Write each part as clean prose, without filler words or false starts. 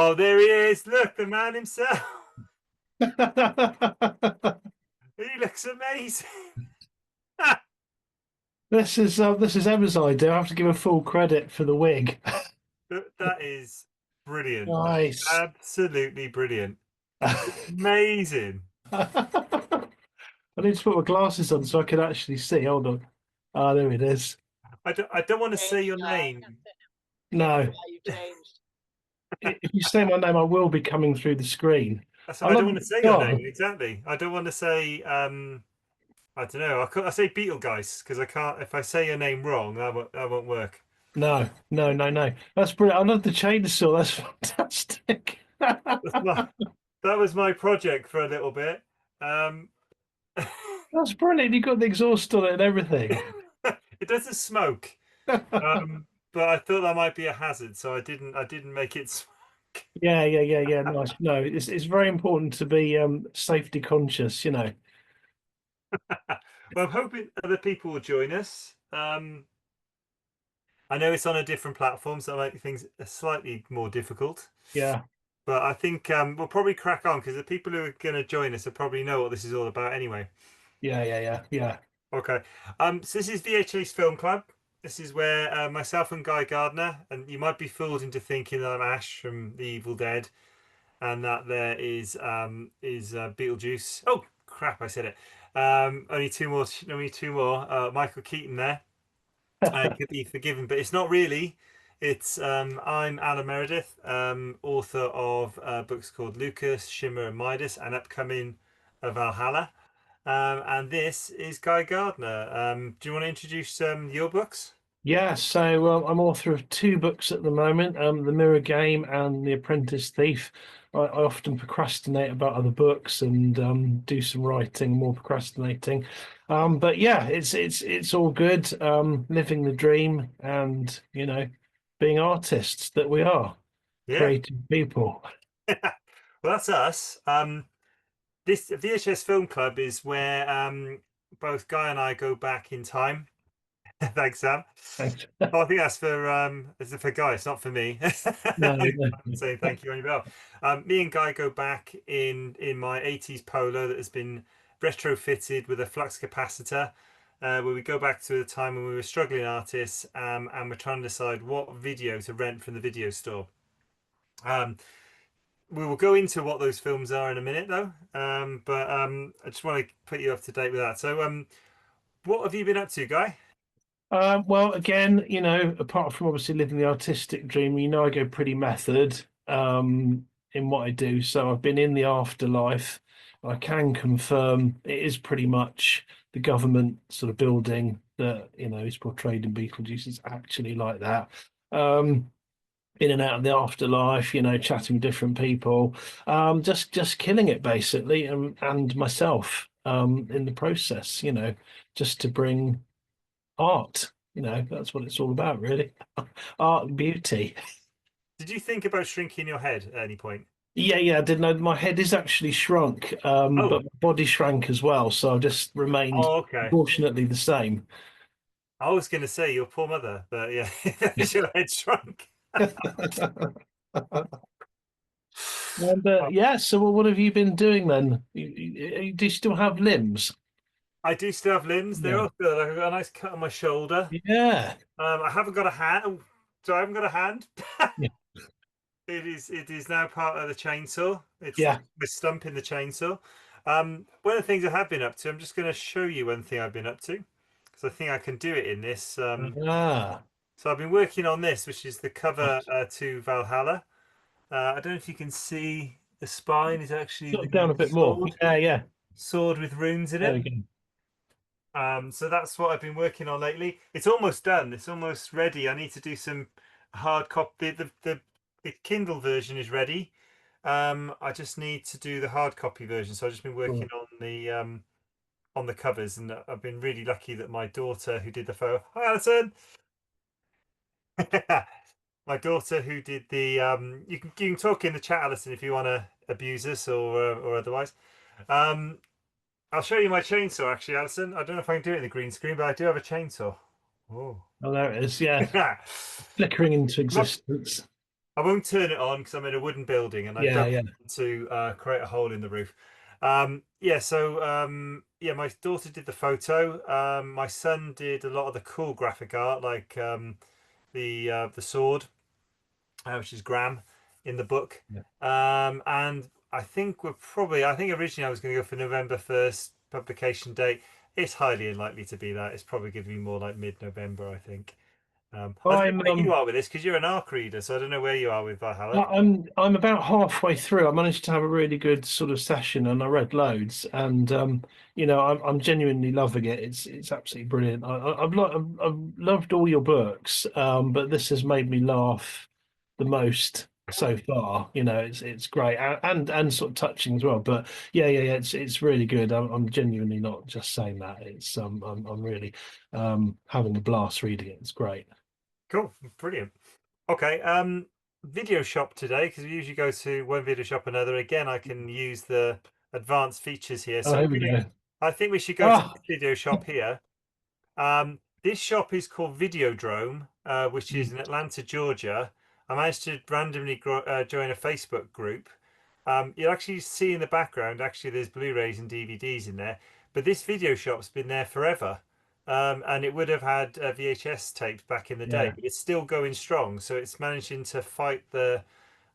Oh, there he is. Look, the man himself. He looks amazing. This is Emma's idea. I have to give her full credit for the wig. That is brilliant. Nice. Absolutely brilliant. I Amazing. need to put my glasses on so I can actually see. Hold on. Ah, there it is. I don't want to say Changed your now. name. No, Yeah, you changed. if you say my name, I will be coming through the screen. So I I don't love want the to say your scar. name exactly. I don't want to say I don't know. I say Beetlejuice because I can't. If I say your name wrong, that won't work. No, no, no, no. That's brilliant. I love the chainsaw. That's fantastic. That's my, that was my project for a little bit. Um, That's brilliant. You got the exhaust on it and everything. it doesn't smoke, but I thought that might be a hazard, so I didn't make it smoke. Yeah, yeah, yeah, yeah. Nice. No, it's very important to be safety conscious, Well, I'm hoping other people will join us. I know it's on a different platform, so that makes things slightly more difficult. Yeah, But I think we'll probably crack on because the people who are going to join us will probably know what this is all about anyway. yeah, yeah, yeah, yeah. Okay. So this is VHS Film Club. This is where myself and Guy Gardner, and you might be fooled into thinking that I'm Ash from The Evil Dead, and that there is Beetlejuice. Oh crap! I said it. Only two more. Only two more. Michael Keaton there. Could be forgiven, but it's not really. It's I'm Alan Meredith, author of books called Lucas, Shimmer, and Midas, and upcoming Valhalla. And this is Guy Gardner. Do you want to introduce your books? Yeah, so I'm author of two books at the moment, The Mirror Game and The Apprentice Thief. I often procrastinate about other books and do some writing, more procrastinating. But yeah, it's all good. Living the dream and, being artists that we are, Yeah. creative people. Well, that's us. This VHS Film Club is where both Guy and I go back in time. Thanks, Sam. Thanks. Oh, I think that's for Guy. It's not for me. No, I'm saying thank you on your behalf. Me and Guy go back in my 80s Polo that has been retrofitted with a flux capacitor, where we go back to the time when we were struggling artists, and we're trying to decide what video to rent from the video store. Um, we will go into what those films are in a minute, though. But I just want to put you up to date with that. So, what have you been up to, Guy? well, again, apart from obviously living the artistic dream, I go pretty method in what I do. So I've been in the afterlife. I can confirm it is pretty much the government sort of building that, is portrayed in Beetlejuice. It's actually like that. In and out of the afterlife, chatting with different people, just killing it basically, and myself in the process, just to bring art. That's what it's all about, really. Art and beauty. Did you think about shrinking your head at any point? Yeah, yeah, I didn't know my head is actually shrunk, Oh, but my body shrank as well, so I just remained oh, okay. proportionately the same. I was going to say your poor mother, but yeah, your head shrunk. And yeah, so what have you been doing then? Do you still have limbs? I do still have limbs. They're Yeah. all good. I've got a nice cut on my shoulder. Yeah. I haven't got a hand. Oh, so I haven't got a hand. Yeah. It is now part of the chainsaw. It's Yeah. the stump in the chainsaw. One of the things I have been up to, I'm just going to show you one thing I've been up to because I think I can do it in this. Ah. So I've been working on this, which is the cover to Valhalla. I don't know if you can see the spine is actually Sort the it down a bit more. sword, Yeah, yeah. sword with runes in There it. we go. So that's what I've been working on lately. It's almost done. It's almost ready. I need to do some hard copy. The Kindle version is ready. I just need to do the hard copy version. So I've just been working Cool. on the covers, and I've been really lucky that my daughter, who did the photo, hi Alison, my daughter who did the you can talk in the chat, Alison, if you want to abuse us or otherwise. Um, I'll show you my chainsaw actually, Alison. I don't know if I can do it in the green screen, but I do have a chainsaw. Oh. Oh, there it is. Yeah. Flickering into Not existence. I won't turn it on because I'm in a wooden building and I Yeah, don't yeah, want to create a hole in the roof. Yeah, so yeah, my daughter did the photo. My son did a lot of the cool graphic art, like the sword, which is Graham in the book. yeah. And I think originally I was going to go for November 1st publication date. It's highly unlikely to be that. It's probably going to be more like mid-November, I think. I don't know I'm where you are with this because you're an ARC reader, so I don't know where you are with Valhalla. I'm about halfway through. I managed to have a really good sort of session, and I read loads. And I'm genuinely loving it. It's absolutely brilliant. I've loved all your books, but this has made me laugh the most so far. It's great and sort of touching as well. But yeah. It's really good. I'm genuinely not just saying that. I'm really having a blast reading it. It's great. Cool, brilliant. Okay, video shop today because we usually go to one video shop another. Again, I can use the advanced features here. Oh, So here we go. I think we should go to Ah, this video shop here. This shop is called Videodrome, which is in Atlanta, Georgia. I managed to randomly join a Facebook group. You'll actually see in the background, actually, there's Blu-rays and DVDs in there. But this video shop's been there forever. And it would have had VHS tapes back in the day, yeah, but it's still going strong. So it's managing to fight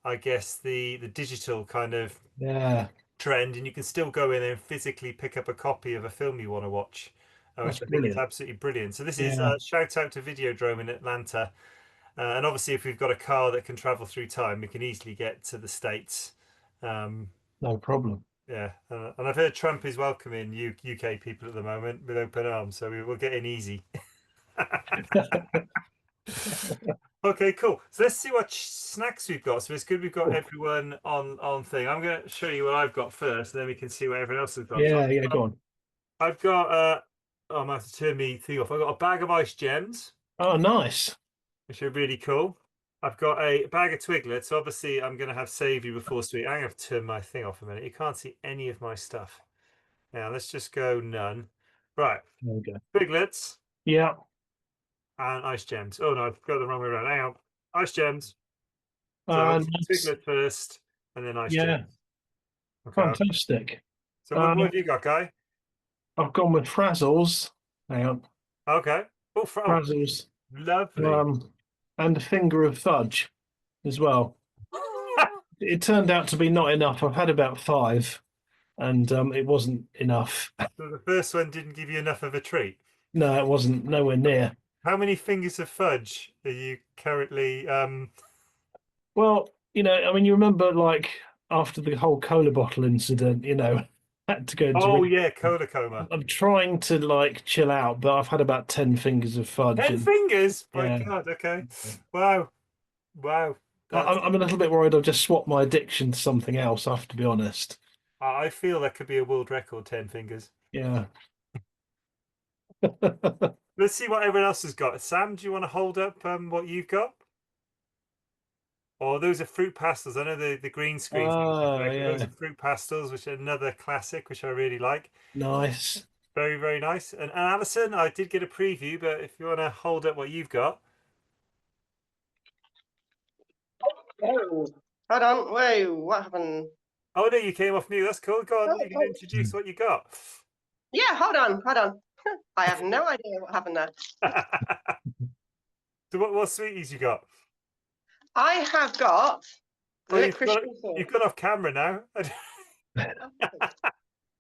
I guess, the digital kind of yeah. trend, and you can still go in and physically pick up a copy of a film you want to watch, That's which I think is brilliant. absolutely brilliant. So this is Yeah, shout out to Videodrome in Atlanta, and obviously if we've got a car that can travel through time, we can easily get to the States. Um, no problem. yeah, and I've heard Trump is welcoming UK people at the moment with open arms, so we will get in easy. Okay, cool. So let's see what snacks we've got. So it's good we've got Oh, everyone on thing. I'm going to show you what I've got first, and then we can see what everyone else has got. So yeah, yeah, go on. I've got oh, I might have to turn me thing off. I've got a bag of ice gems, Oh, nice. which are really cool. I've got a bag of Twiglets. Obviously, I'm going to have savory before sweet. I'm going to have to turn my thing off a minute. You can't see any of my stuff. Now, let's just go none. Right, There we go. Twiglets Yeah, and ice gems. Oh, no, I've got the wrong way around. Hang on. Ice gems. So obviously nice. Twiglet first and then ice Yeah, gems. Okay. fantastic. So what Um, have you got, Guy? I've gone with Frazzles. Hang on, Okay. Oh, Frazzles. lovely. Um, and a finger of fudge as well. It turned out to be not enough. I've had about five, and it wasn't enough. So the first one didn't give you enough of a treat. No, it wasn't nowhere near. How many fingers of fudge are you currently Well, I mean, you remember like after the whole cola bottle incident, had to go into Oh re yeah, cola coma. I'm trying to like chill out, but I've had about 10 fingers of fudge 10 and fingers? My yeah. God, okay. Wow. Wow. That's I'm a little bit worried I've just swapped my addiction to something else, I have to be honest. I feel that could be a world record, 10 fingers. Yeah. Let's see what everyone else has got. Sam, do you want to hold up what you've got? Oh, those are fruit pastels. I know the green screen's Oh, but those yeah. are fruit pastels, which are another classic, which I really like. Nice. Very, very nice. And Alison, I did get a preview, but if you want to hold up what you've got. Oh, hold on. Whoa, what happened? Oh no, you came off mute. That's cool. Go on, Oh, you can oh. introduce what you got. Yeah, hold on, hold on. I have no idea what happened there. So what sweeties you got? I have got Oh, licorice you've sauce. got off camera now.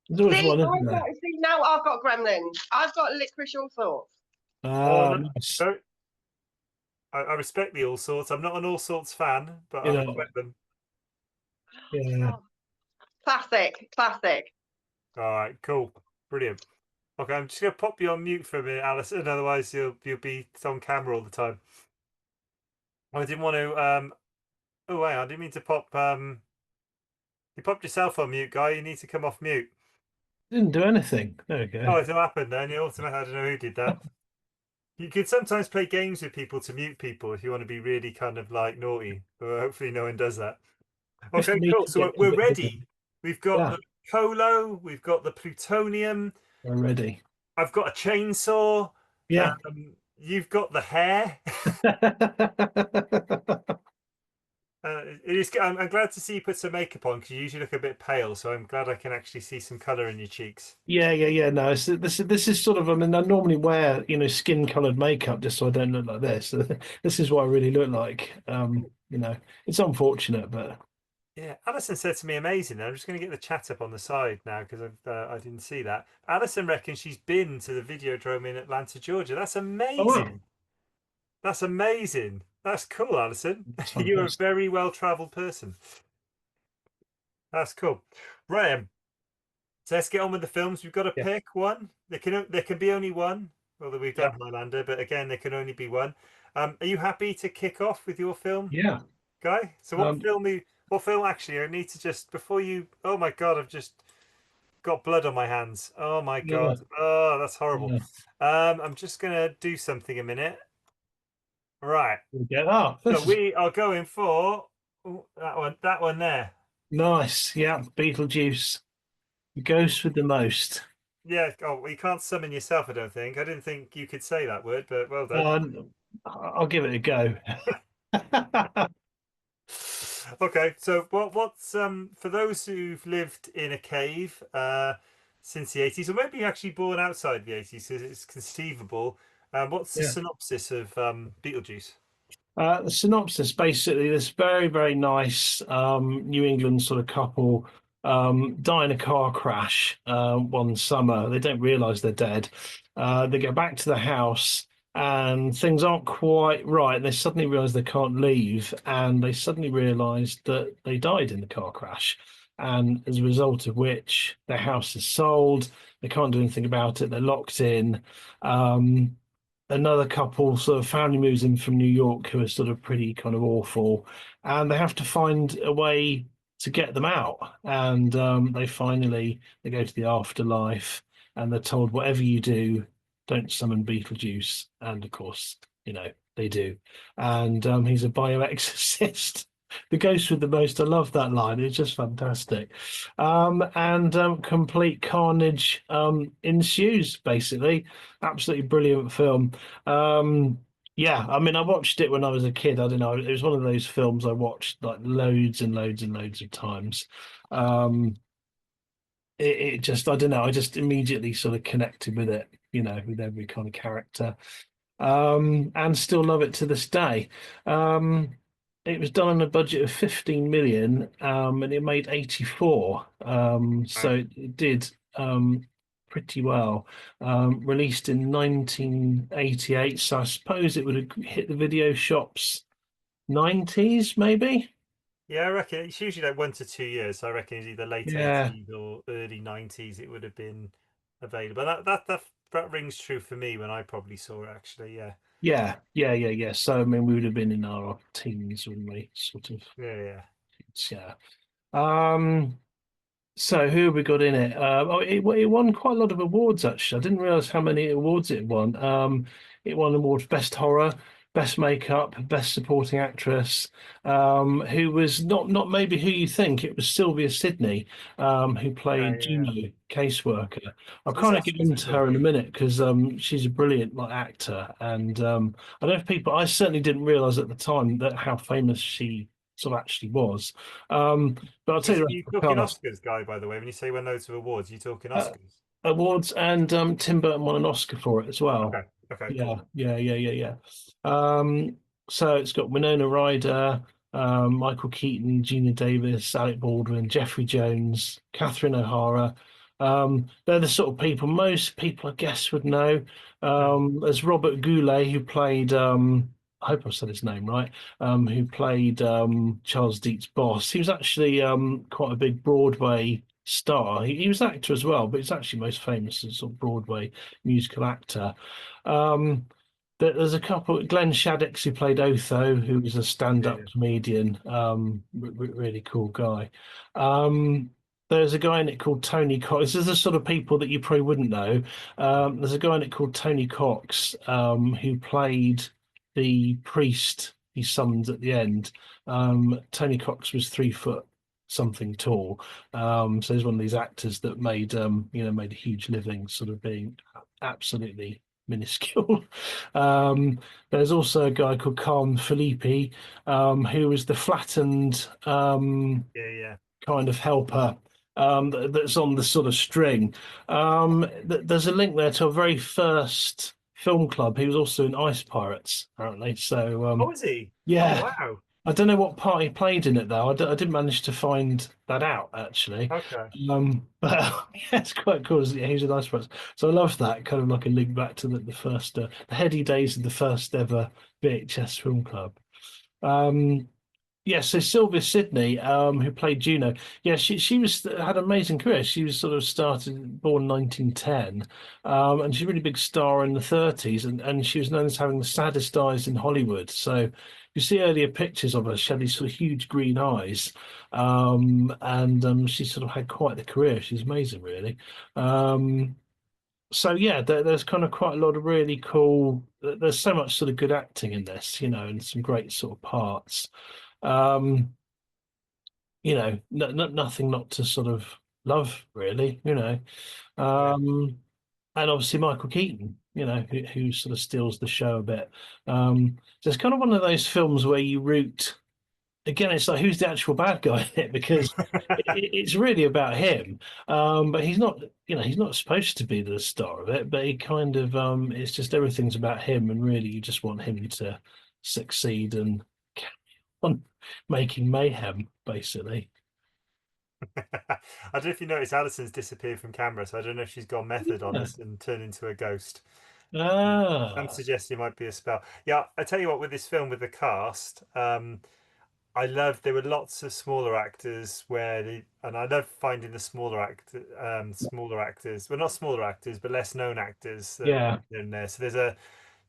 There's always See, one, isn't there? now I've got gremlins. I've got licorice all sorts. Oh Ah, no, nice. very, I respect the all sorts. I'm not an all sorts fan, but You I know, respect them. yeah. Oh, classic, classic. All right, cool, brilliant. Okay, I'm just gonna pop you on mute for a minute, Alison. Otherwise, you'll be on camera all the time. I didn't want to. Oh wait, I didn't mean to pop. You popped yourself on mute, guy. You need to come off mute. Didn't do anything. There we go. Oh, it's not happened then. You automatically, I don't know who did that. You could sometimes play games with people to mute people if you want to be really kind of like naughty. But hopefully, no one does that. Just Okay, need cool. to get So a we're bit more. ready. We've got Yeah, the colo. We've got the plutonium. we're ready. I've got a chainsaw. Yeah. You've got the hair. It is. I'm glad to see you put some makeup on because you usually look a bit pale. So I'm glad I can actually see some color in your cheeks. Yeah. No, this is sort of. I mean, I normally wear skin-colored makeup just so I don't look like this. This is what I really look like. It's unfortunate, but Yeah, Alison said to me, amazing. I'm just going to get the chat up on the side now because I didn't see that. Alison reckons she's been to the Videodrome in Atlanta, Georgia. That's oh wow, amazing. That's amazing. That's cool, Alison. it's You're a fantastic. very well-traveled person. That's cool. Right, so let's get on with the films. We've got to Yeah, pick one. There can be only one. Although we've yeah, done Highlander, but again, there can only be one. Are you happy to kick off with your film, yeah. Guy? So Um, what film actually? I need to just before you. Oh my God, I've just got blood on my hands. Oh my yeah, God. Oh, that's horrible. yeah. I'm just gonna do something a minute. Right. Oh, So this is we are going for that one there. nice. Yeah, Beetlejuice, the ghost with the most. Yeah. Oh, well, you can't summon yourself, I don't think. I didn't think you could say that word, but well done. I'll give it a go. Okay, so what's for those who've lived in a cave since the 80s, or maybe actually born outside the 80s, because it's conceivable. What's the Yeah. synopsis of Beetlejuice? The synopsis basically this very, very nice New England sort of couple die in a car crash one summer. They don't realize they're dead. They go back to the house and things aren't quite right. They suddenly realize they can't leave and they suddenly realize that they died in the car crash. And as a result of which, their house is sold. They can't do anything about it. They're locked in. Um, Another couple sort of family moves in from New York who are sort of pretty kind of awful, and they have to find a way to get them out. And they go to the afterlife, and they're told whatever you do, don't summon Beetlejuice. And of course, they do. And he's a bioexorcist. The ghost with the most. I love that line. It's just fantastic. And complete carnage ensues, basically. Absolutely brilliant film. Um, yeah, I mean, I watched it when I was a kid. I don't know. It was one of those films I watched like loads and loads and loads of times. Um, it just, I don't know, I just immediately sort of connected with it, with every kind of character. And still love it to this day. Um, it was done on a budget of 15 million, and it made 84. So Right. it did pretty well. Released in 1988, so I suppose it would have hit the video shops 90s, maybe. Yeah, I reckon it's usually like 1 to 2 years. So I reckon it's either late Yeah, 80s or early 90s. It would have been available. That rings true for me when I probably saw it actually. Yeah, yeah. So I mean, we would have been in our teens, wouldn't we? Sort of. yeah. Yeah. Um, So who have we got in it? It won quite a lot of awards actually. I didn't realize how many awards it won. It won awards Best Horror, Best Makeup, Best Supporting Actress. Who was not maybe who you think. It was Sylvia Sidney, who played Yeah. Juno, caseworker. I'll So those kind of get Oscars are into cool. her in a minute because she's a brilliant like actor, and I don't know if people. I certainly didn't realize at the time that how famous she sort of actually was. Um, but I'll tell you the rest You of the talking cast. Oscars, Guy? By the way, when you say won loads of awards, you talking Uh, Oscars? Awards, and Tim Burton won an Oscar for it as well. Okay. Okay. Yeah, Cool. yeah. Um, so it's got Winona Ryder, Michael Keaton, Gina Davis, Alec Baldwin, Jeffrey Jones, Catherine O'Hara. They're the sort of people most people, I guess, would know. Mm. There's Robert Goulet, who played, I hope I said his name right, who played Charles Deet's boss. He was actually quite a big Broadway star. He was an actor as well, but he's actually most famous as a sort of Broadway musical actor. Um, there's a couple, Glenn Shaddix, who played Otho, who was a stand-up Yeah. comedian, really cool guy. Um, there's a guy in it called Tony Cox. This is the sort of people that you probably wouldn't know. There's a guy in it called Tony Cox, who played the priest he summoned at the end. Tony Cox was 3 foot something tall. So he's one of these actors that made a huge living sort of being absolutely minuscule. There's also a guy called Carl Felipe, who was the flattened Yeah, yeah, kind of helper that's on the sort of string. There's a link there to a very first film club. He was also in Ice Pirates, apparently. So oh, is he? Oh, yeah, wow. I don't know what part he played in it though. I didn't manage to find that out actually. Okay. But yeah, it's quite cool. Yeah, he was in Ice Pirates, so I love that kind of like a link back to the first, the heady days of the first ever VHS film club. Um, yeah, so Sylvia Sidney, who played Juno, yeah, she was had an amazing career. She was sort of started born 1910, and she's a really big star in the 30s, and she was known as having the saddest eyes in Hollywood. So you see earlier pictures of her, she had these sort of huge green eyes, and she sort of had quite the career. She's amazing, really. Um, so yeah, there's kind of quite a lot of really cool. There's so much sort of good acting in this, and some great sort of parts. Um, nothing not to sort of love, really. Yeah. Um, and obviously Michael Keaton, who sort of steals the show a bit. So it's kind of one of those films where you root again. It's like who's the actual bad guy in it because it's really about him. But he's not supposed to be the star of it. But he kind of it's just everything's about him, and really you just want him to succeed and carry on making mayhem, basically. I don't know if you noticed Alison's disappeared from camera, so I don't know if she's gone method on Yeah. us and turned into a ghost. I'm Ah, suggesting it might be a spell. Yeah, I tell you what, with this film, with the cast, I love there were lots of smaller actors and I love finding the smaller actors, well, not smaller actors, but less known actors that yeah. in there. So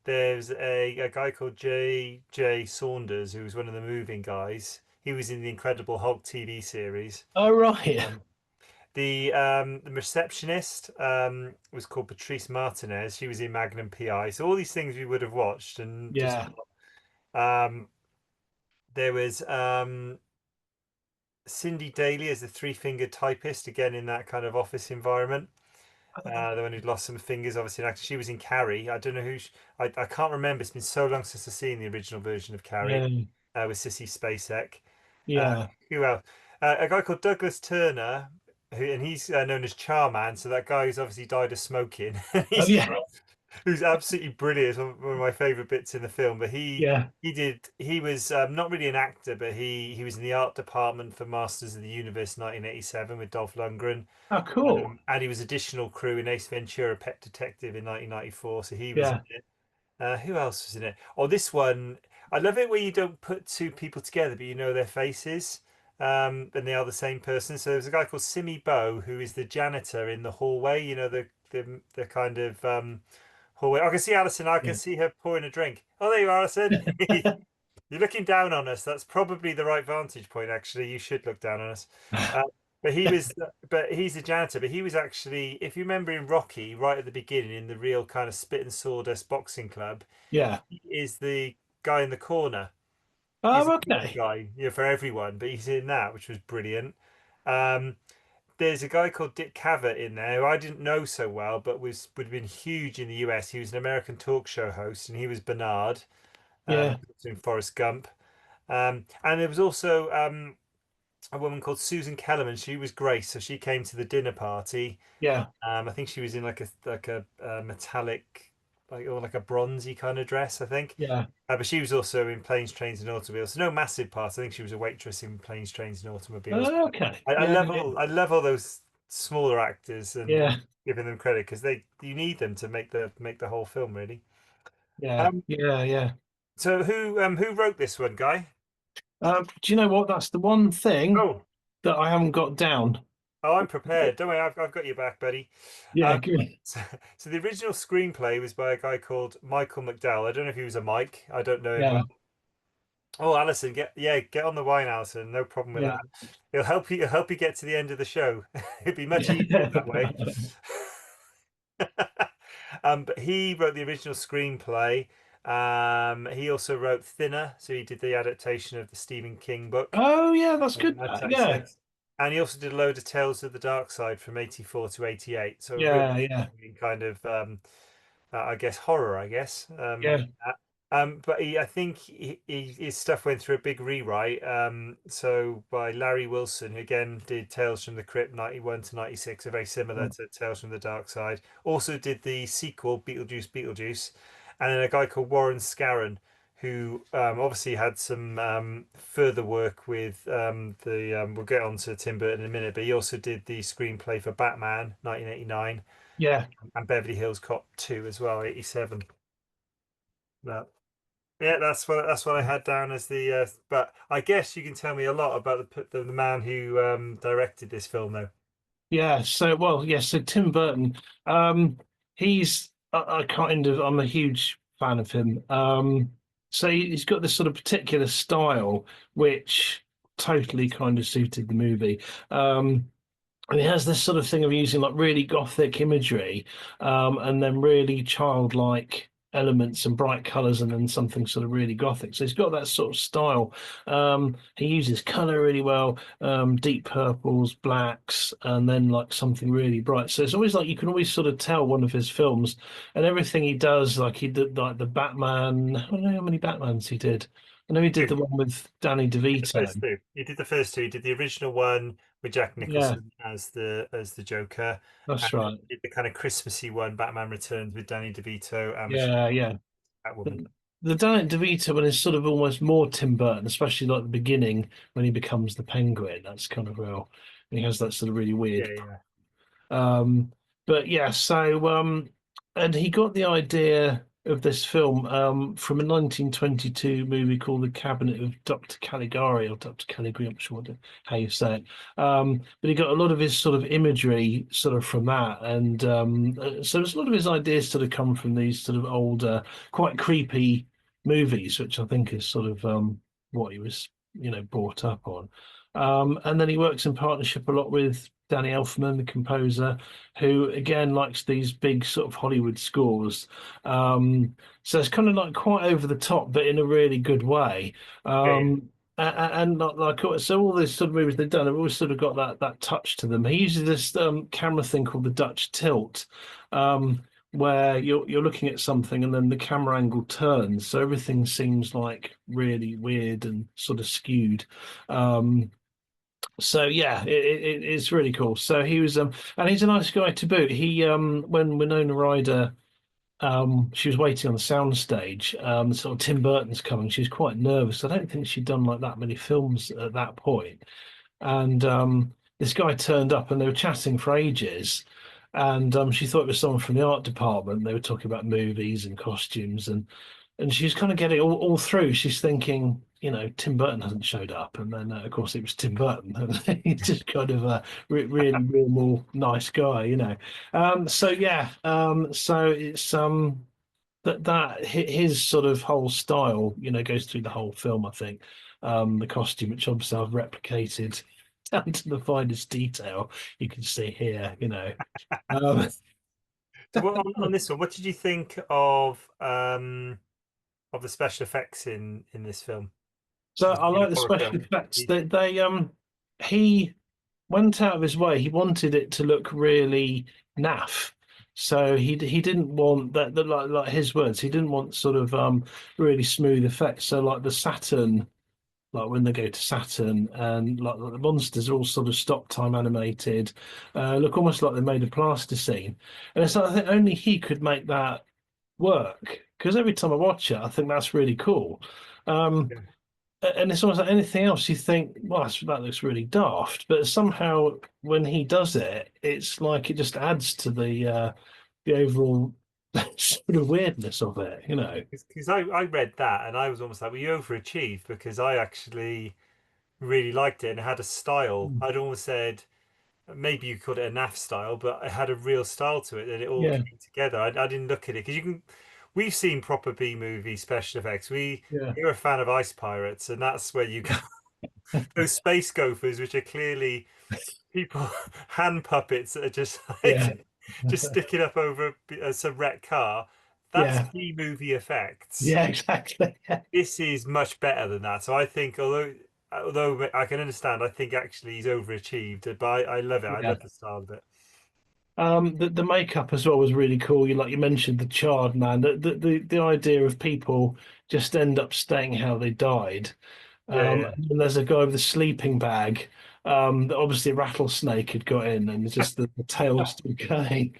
there's a guy called J Saunders who was one of the moving guys. He was in the Incredible Hulk TV series. Oh, right. Um, the receptionist was called Patrice Martinez. She was in Magnum PI. So all these things we would have watched and just Yeah. um, there was Cindy Daly as the three-fingered typist, again in that kind of office environment. The one who'd lost some fingers, obviously an actor. She was in Carrie. I don't know I can't remember. It's been so long since I've seen the original version of Carrie Yeah. with Sissy Spacek. Uh, Yeah. who else? A guy called Douglas Turner, and he's known as Charman. So that guy who's obviously died of smoking. Oh, He's yeah. who's absolutely brilliant. It's one of my favorite bits in the film. But Yeah. he was not really an actor, but he was in the art department for Masters of the Universe 1987 with Dolph Lundgren. Oh, cool. And he was additional crew in Ace Ventura: Pet Detective in 1994. So he was in Yeah. it. Who else was in it? Oh, this one. I love it where you don't put two people together, but you know their faces, and they are the same person. So there's a guy called Simi Bo who is the janitor in the hallway. You know the kind of hallway. I can see Alison. I can Yeah. see her pouring a drink. Oh, there you are, Alison. You're looking down on us. That's probably the right vantage point, actually. You should look down on us. Uh, but he's a janitor. But he was actually, if you remember in Rocky, right at the beginning, in the real kind of spit and sawdust boxing club, Yeah. he is the guy in the corner. He's Oh, a corner okay. guy, for everyone. But he's in that, which was brilliant. Um, there's a guy called Dick Cavett in there who I didn't know so well, but would have been huge in the US. He was an American talk show host, and he was Bernard Yeah. in Forrest Gump. And there was also a woman called Susan Kellerman. She was Grace, so she came to the dinner party. Yeah. I think she was in like a metallic, like a bronzy kind of dress, I think. Yeah. But she was also in Planes, Trains, and Automobiles. So no massive part. I think she was a waitress in Planes, Trains, and Automobiles. Oh, okay. I Yeah. love all those smaller actors and Yeah. giving them credit because they you need them to make the whole film really. Yeah. Um, Yeah. Yeah. so who wrote this one, Guy? Do you know what? That's the one thing Oh, that I haven't got down. I'm prepared. Don't worry, I've got your back, buddy. Yeah. Um, Good. so, so the original screenplay was by a guy called Michael McDowell. I don't know if he was a Mike. I don't know him. Yeah. Oh, Alison, get on the wine, Alison. No problem with Yeah. that. It'll help you get to the end of the show. It'd be much easier that way. Yeah. But he wrote the original screenplay. He also wrote Thinner, so he did the adaptation of the Stephen King book, Oh, yeah. That's good. Yeah. 1996. And he also did a load of Tales of the Dark Side from 84 to 88. So really Yeah. Yeah. kind of I guess horror, I guess. Yeah, But I think his stuff went through a big rewrite. So by Larry Wilson, who again did Tales from the Crypt 91 to 96, are very similar to Tales from the Dark Side. Also did the sequel Beetlejuice, Beetlejuice, and then a guy called Warren Scarron, who obviously had some further work with we'll get on to Tim Burton in a minute, but he also did the screenplay for Batman 1989 yeah. and Beverly Hills Cop 2 as well, 87. No. Yeah, that's what I had down as the. But I guess you can tell me a lot about the man who directed this film, though. Yeah, so well, yeah, so Tim Burton, he's I kind of I'm a huge fan of him. So he's got this sort of particular style which totally kind of suited the movie. And he has this sort of thing of using like really gothic imagery, and then really childlike elements and bright colors, and then something sort of really gothic. So he's got that sort of style. He uses color really well, deep purples, blacks, and then like something really bright. So it's always like you can always sort of tell one of his films, and everything he does, like he did like the Batman. I don't know how many Batmans he did. I know he did the Two. one with Danny The first DeVito. two. He did the first two. He did the original one with Jack Yeah, Nicholson as the Joker, and that's then right. he did the kind of Christmassy one, Batman Returns, with Danny DeVito and Michelle Yeah, yeah. Catwoman. The Danny DeVito one is sort of almost more Tim Burton, especially like the beginning when he becomes the Penguin. That's kind of real. And he has that sort of really Yeah, weird. yeah. Um, but yeah, so and he got the idea of this film from a 1922 movie called The Cabinet of Dr. Caligari or Dr. Caligari, I'm not sure how you say it. But he got a lot of his sort of imagery sort of from that, and so there's a lot of his ideas sort of come from these sort of older, quite creepy movies, which I think is sort of what he was, brought up on. And then he works in partnership a lot with Danny Elfman, the composer, who again likes these big sort of Hollywood scores. So it's kind of like quite over the top, but in a really good way. Yeah, yeah. And not like so all these sort of movies they've done have always sort of got that touch to them. He uses this camera thing called the Dutch tilt, where you're looking at something and then the camera angle turns, so everything seems like really weird and sort of skewed. So yeah, it's really cool. So he was and he's a nice guy to boot. He when Winona Ryder she was waiting on the sound stage, sort of Tim Burton's coming, she was quite nervous. I don't think she'd done like that many films at that point. And this guy turned up and they were chatting for ages. And she thought it was someone from the art department. They were talking about movies and costumes, and she's kind of getting all through. She's thinking, Tim Burton hasn't showed up, and then of course it was Tim Burton. And he's just kind of a really normal, nice guy. So yeah, so it's that his sort of whole style, goes through the whole film. I think the costume, which obviously I've replicated down to the finest detail, you can see here. Um, So on this one, what did you think of the special effects in this film? so I Obviously, being like a the horror special film. effects. He went out of his way. He wanted it to look really naff. So he didn't want that like his words. He didn't want sort of really smooth effects. So like the Saturn, like when they go to Saturn, and like the monsters are all sort of stop time animated, look almost like they made a plasticine. And it's like I think only he could make that work, because every time I watch it, I think that's really cool. Um, Yeah. and it's almost like anything else you think, well, that looks really daft, but somehow when he does it, it's like it just adds to the overall sort of weirdness of it. Because I read that and I was almost like, well, you overachieved because I actually really liked it and it had a style. Mm. I'd almost said maybe you called it a naff style, but it had a real style to it and it all Yeah, came together. I didn't look at it because we've seen proper B movie special effects. yeah, You're a fan of Ice Pirates, and that's where you go. Those space gophers, which are clearly people hand puppets that are just yeah, like just sticking up over some wrecked car. That's yeah, B movie effects. yeah, exactly. This is much better than that. So I think, although I can understand, I think actually he's overachieved. But I love it. I Yeah. love the style of it. The makeup as well was really cool. You like you mentioned the charred man. The idea of people just end up staying how they died. Yeah, yeah. And then there's a guy with a sleeping bag. That obviously a rattlesnake had got in, and it's just the tail still going.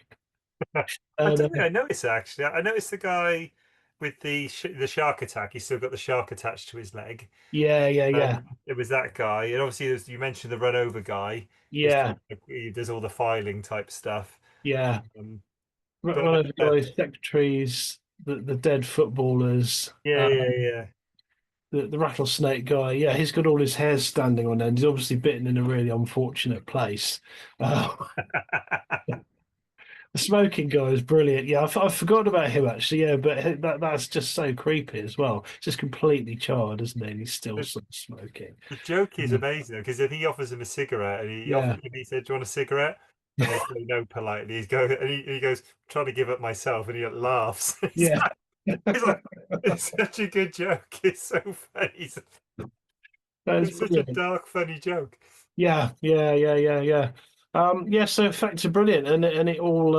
I And don't think I noticed that, actually. I noticed the guy with the shark attack. He's still got the shark attached to his leg. yeah, yeah, yeah, It was that guy, and obviously you mentioned the run over guy. Is yeah, he does all the filing type stuff. yeah. Um, but One of the guy's secretaries, the dead footballers. yeah, yeah, yeah. The rattlesnake guy, yeah, he's got all his hairs standing on end. He's obviously bitten in a really unfortunate place. Uh, the smoking guy is brilliant. Yeah, I forgot about him actually. Yeah, but that's just so creepy as well. Just completely charred, isn't he? And he's still The, sort of smoking. the joke is Yeah, amazing because I think he offers him a cigarette, and yeah, he said, "Do you want a cigarette?" And they say no politely. He goes, trying to give up myself, and he laughs. yeah. He's like, it's such a good joke. It's so funny. That's It's such a brilliant. dark, funny joke. Yeah, yeah, yeah, yeah, yeah. Yeah, so effects are brilliant, and it all,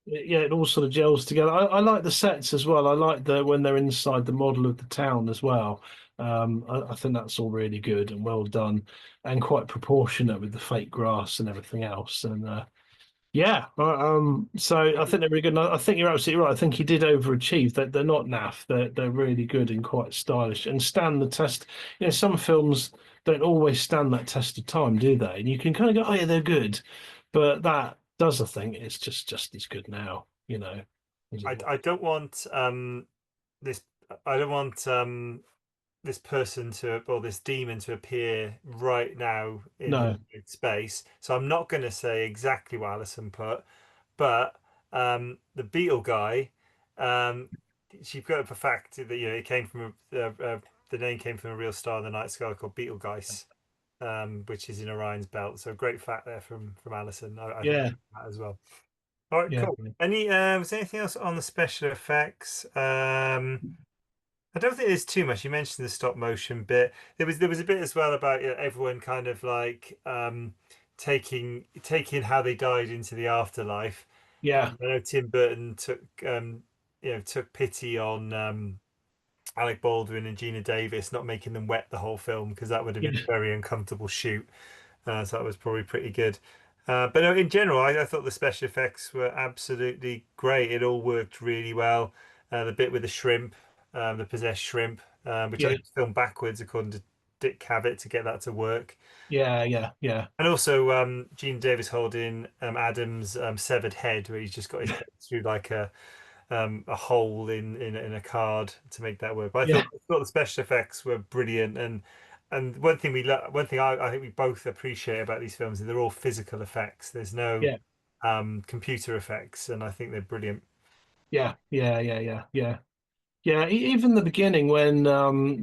yeah, it all sort of gels together. I like the sets as well. I like the when they're inside the model of the town as well. I think that's all really good and well done, and quite proportionate with the fake grass and everything else. And yeah, so I think they're really good. And I think you're absolutely right. I think he did overachieve. That they're not naff. They're really good and quite stylish and stand the test. You know, some films don't always stand that test of time, do they? And you can kind of go, oh yeah, they're good, but that does, I think, it's just as good now. You know, as it was. I don't want this. I don't want this person to, or this demon to appear right now No, in space. So I'm not going to say exactly what Alison put, but the Beetle guy, um, she put up a fact that it came from the name came from a real star in the night sky called Beetlejuice, which is in Orion's belt. So great fact there from Alison. I think yeah, that as well. All right, yeah, cool. Was there anything else on the special effects? I don't think there's too much. You mentioned the stop motion bit. There was a bit as well about everyone kind of like taking how they died into the afterlife. yeah, I know Tim Burton took pity on Alec Baldwin and Gina Davis, not making them wet the whole film because that would have been yeah, a very uncomfortable shoot. So that was probably pretty good. But no, in general, I thought the special effects were absolutely great. It all worked really well. The bit with the shrimp, the possessed shrimp, which I yeah, think was filmed backwards according to Dick Cavett to get that to work. yeah, yeah, yeah, And also Gene Davis holding Adam's severed head, where he's just got his head through like a hole in a card to make that work. But yeah, I thought the special effects were brilliant, and one thing I think we both appreciate about these films is they're all physical effects. There's no yeah, computer effects, and I think they're brilliant. yeah, yeah, yeah, yeah, yeah. Yeah, even the beginning when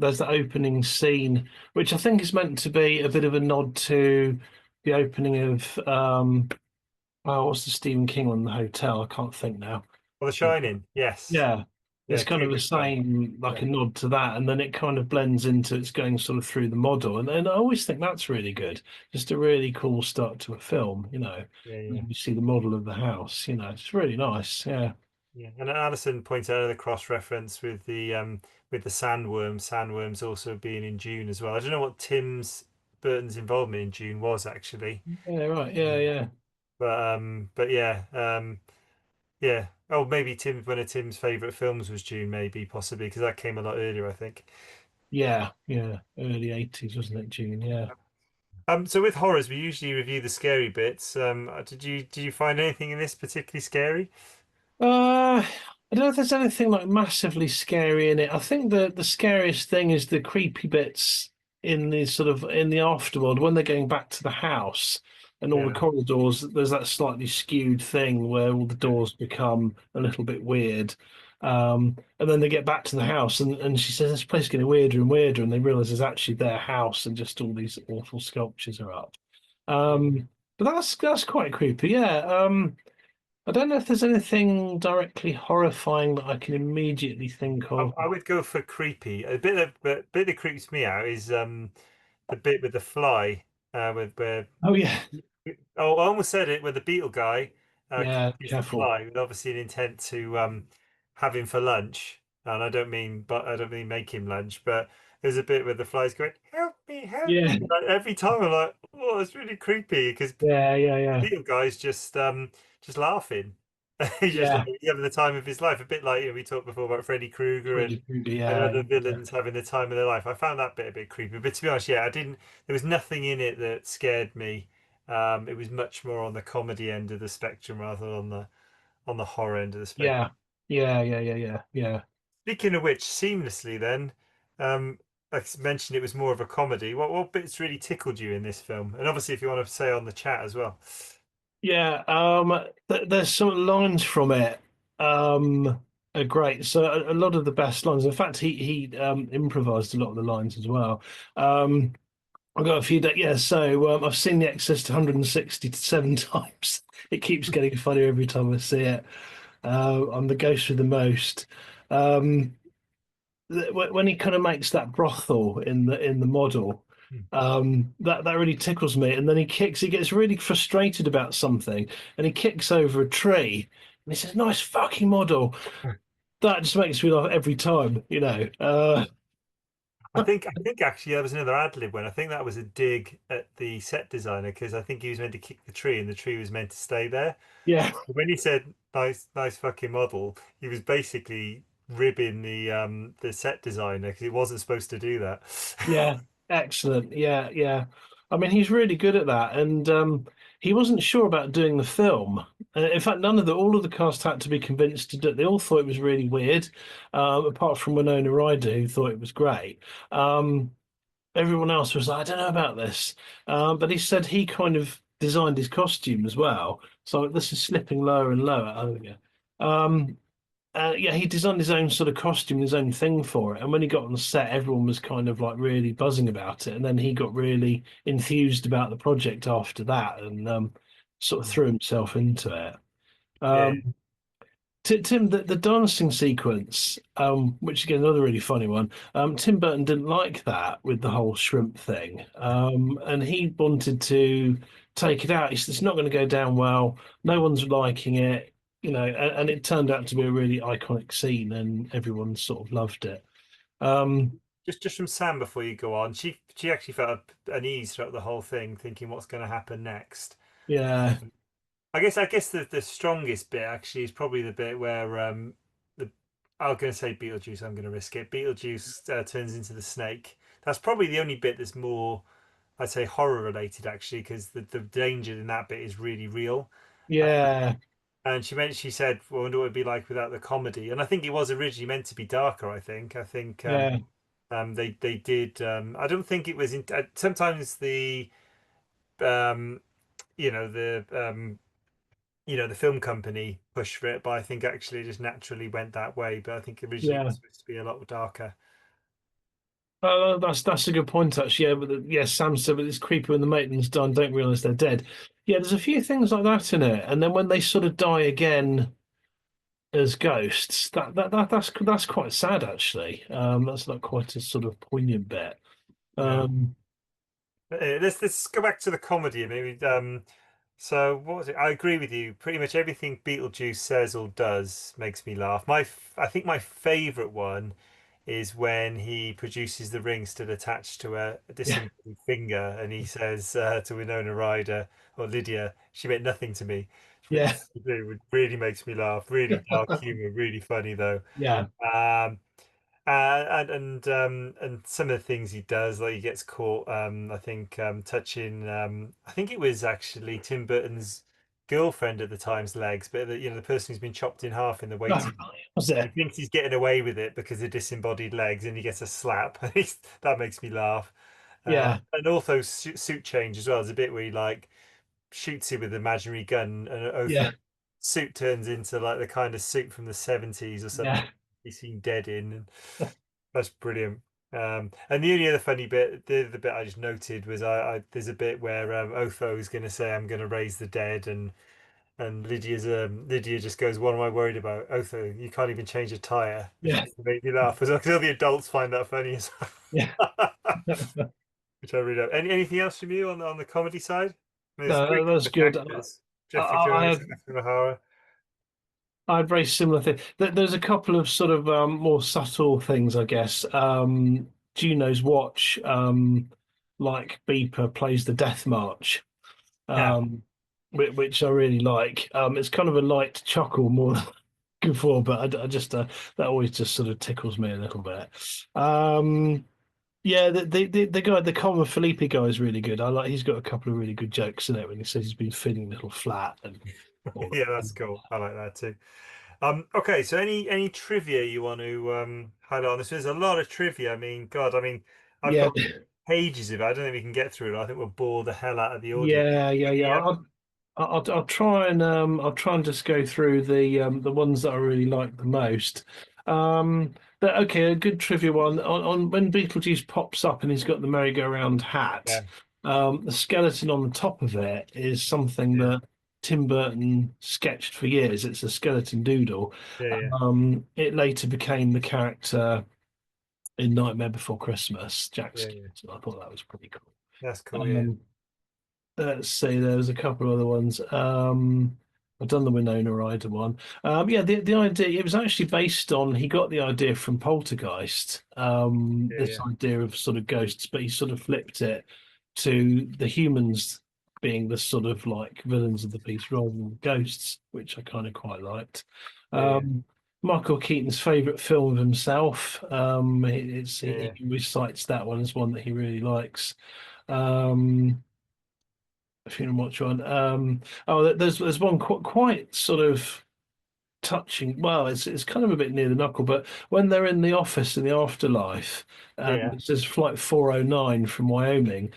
there's the opening scene, which I think is meant to be a bit of a nod to the opening of oh, what's the Stephen King one, The Hotel? I can't think now. Well, The Shining, yes, Yeah, yeah, it's kind of the Kubrick one, same, yeah, like a nod to that, and then it kind of blends into it's going sort of through the model, and I always think that's really good. Just a really cool start to a film, you know. yeah, And yeah. then you see the model of the house, you know, it's really nice. Yeah, Yeah, and Alison points out the cross reference with the sandworm, sandworms also being in June as well. I don't know what Tim's Burton's involvement in June was actually. yeah, right, yeah, yeah, But yeah, yeah. Oh, maybe one of Tim's favorite films was June, maybe possibly because that came a lot earlier, I think. yeah, yeah. Early 80s, wasn't it, June? Yeah. So with horrors, we usually review the scary bits. Did you find anything in this particularly scary? I don't know if there's anything like massively scary in it. I think the scariest thing is the creepy bits in the sort of in the afterworld when they're going back to the house and all the Yeah, corridors. There's that slightly skewed thing where all the doors become a little bit weird. And then they get back to the house and she says this place is getting weirder and weirder, and they realize it's actually their house and just all these awful sculptures are up. yeah. But that's quite creepy, yeah. I don't know if there's anything directly horrifying that I can immediately think of. I would go for creepy. A bit that creeps me out is the bit with the fly with where Oh yeah, oh, I almost said it with the beetle guy Yeah, confused the careful. fly with obviously an intent to have him for lunch. And I don't mean, but I don't mean make him lunch, but there's a bit where the fly's going, help me. Yeah, Like, every time I'm like, oh, it's really creepy because yeah, yeah, the yeah, Beetle guy's just laughing. He's just like yeah. having the time of his life. A bit like, we talked before about Freddy Krueger Freddy Krueger, and yeah, other yeah, villains having the time of their life. I found that bit a bit creepy. But to be honest, yeah, I didn't. There was nothing in it that scared me. It was much more on the comedy end of the spectrum rather than on the horror end of the spectrum. yeah, yeah, yeah, yeah, yeah, yeah. Speaking of which, seamlessly then, like I mentioned, it was more of a comedy. What bits really tickled you in this film? And obviously, if you want to say on the chat as well. Yeah, there's some lines from it are great. So a lot of the best lines. In fact, he improvised a lot of the lines as well. Um, I've got a few that yeah. So I've seen The Exorcist 167 times. It keeps getting funnier every time I see it. I'm the ghost with the most. Um, when he kind of makes that brothel in the model, Hmm. that really tickles me. And then he gets really frustrated about something, and he kicks over a tree, and he says, "Nice fucking model." That just makes me laugh every time, you know. I think actually that was another ad lib one. I think that was a dig at the set designer because I think he was meant to kick the tree and the tree was meant to stay there. Yeah, But when he said nice fucking model, he was basically ribbing the set designer because he wasn't supposed to do that. yeah, excellent. Yeah, yeah. I mean, he's really good at that, and he wasn't sure about doing the film. In fact, all of the cast had to be convinced to do it. They all thought it was really weird, apart from Winona Ryder, who thought it was great. Um, Everyone else was like, I don't know about this. But he said he kind of designed his costume as well. So this is slipping lower and lower. Oh, yeah. Um, yeah, he designed his own sort of costume, his own thing for it. And when he got on the set, everyone was kind of like really buzzing about it. And then he got really enthused about the project after that and sort of threw himself into it. Yeah, Um, Tim, the dancing sequence, which again another really funny one. Tim Burton didn't like that with the whole shrimp thing, and he wanted to take it out. He said it's not going to go down well. No one's liking it, you know. And it turned out to be a really iconic scene, and everyone sort of loved it. Um, just from Sam before you go on, she actually felt unease throughout the whole thing, thinking what's going to happen next. yeah, I guess the strongest bit actually is probably the bit where the I'm going to say Beetlejuice. I'm going to risk it. Beetlejuice turns into the snake. That's probably the only bit that's more, I'd say, horror related actually, because the danger in that bit is really real. Uh, yeah, and she said, well, I wonder what it'd be like without the comedy. And I think it was originally meant to be darker. I think yeah, they did. I don't think it was. Sometimes um, you know the the film company pushed for it, but I think actually it just naturally went that way. But I think originally it yeah. was supposed to be a lot darker. That's a good point actually. Yeah, yeah, Sam said, but it's creepy when the mating's done, don't realise they're dead. Yeah, there's a few things like that in it, and then when they sort of die again as ghosts, that's quite sad actually. That's like quite a sort of poignant bit. Yeah. Um, Let's go back to the comedy maybe. So what was it? I agree with you. Pretty much everything Beetlejuice says or does makes me laugh. I think my favorite one is when he produces the ring still attached to a yeah, disembodied finger, and he says to Winona Ryder or Lydia, "She meant nothing to me," yeah, which really makes me laugh. Really dark humor, really funny though. yeah, Um, and some of the things he does, like he gets caught, I think touching, I think it was actually Tim Burton's girlfriend at the time's legs, but the person who's been chopped in half in the oh, waiting. was And he it? thinks he's getting away with it because of disembodied legs, and he gets a slap. That makes me laugh. Yeah, And also suit change as well. There's a bit where he like shoots him with an imaginary gun, and yeah, Otho suit turns into like the kind of suit from the 70s or something yeah, he's seen dead in. And that's brilliant. And the only other funny bit, the bit I just noted was I there's a bit where Otho is going to say, "I'm going to raise the dead," and Lydia just goes, "What am I worried about, Otho? You can't even change a tire," which yeah, just made me laugh as well because all the adults find that funny as yeah. well. Which I really love. Anything else from you on the comedy side? I mean, there's three No, that's comic good. actors. Jeffrey I Jones, had Catherine O'Hara. I had very similar thing. There's a couple of sort of more subtle things, I guess. Juno's watch, like Beeper plays the Death March, Yeah, um, which I really like. It's kind of a light chuckle more than before, but I just that always just sort of tickles me a little bit. Um, yeah, the guy, the common Felipe guy is really good. I like. He's got a couple of really good jokes in it when he says he's been feeling a little flat and all yeah, that. that's cool. I like that too. Okay, so any trivia you want to highlight on this? There's a lot of trivia. I mean, God, I mean, I've Yeah, got pages of it. I don't think we can get through it. I think we'll bore the hell out of the audience. yeah. Any, I'll I'll try and just go through the ones that I really like the most. But okay, a good trivia one on when Beetlejuice pops up and he's got the merry-go-round hat. yeah, The skeleton on the top of it is something yeah, that Tim Burton sketched for years. It's a skeleton doodle. yeah, yeah, It later became the character in Nightmare Before Christmas, Jack yeah, yeah. Skellington. I thought that was pretty cool. That's cool. Yeah, Um, let's see, there was a couple of other ones. I've done the Winona Ryder one. Yeah, the idea, it was actually based on, he got the idea from Poltergeist, yeah, this yeah, idea of sort of ghosts, but he sort of flipped it to the humans being the sort of like villains of the piece rather than ghosts, which I kind of quite liked. yeah, yeah, Um, Michael Keaton's favorite film of himself. yeah, yeah. He recites that one as one that he really likes. Um, if you know watch one. There's one quite sort of touching. Well, it's kind of a bit near the knuckle, but when they're in the office in the afterlife, Yeah. it says flight 409 from Wyoming,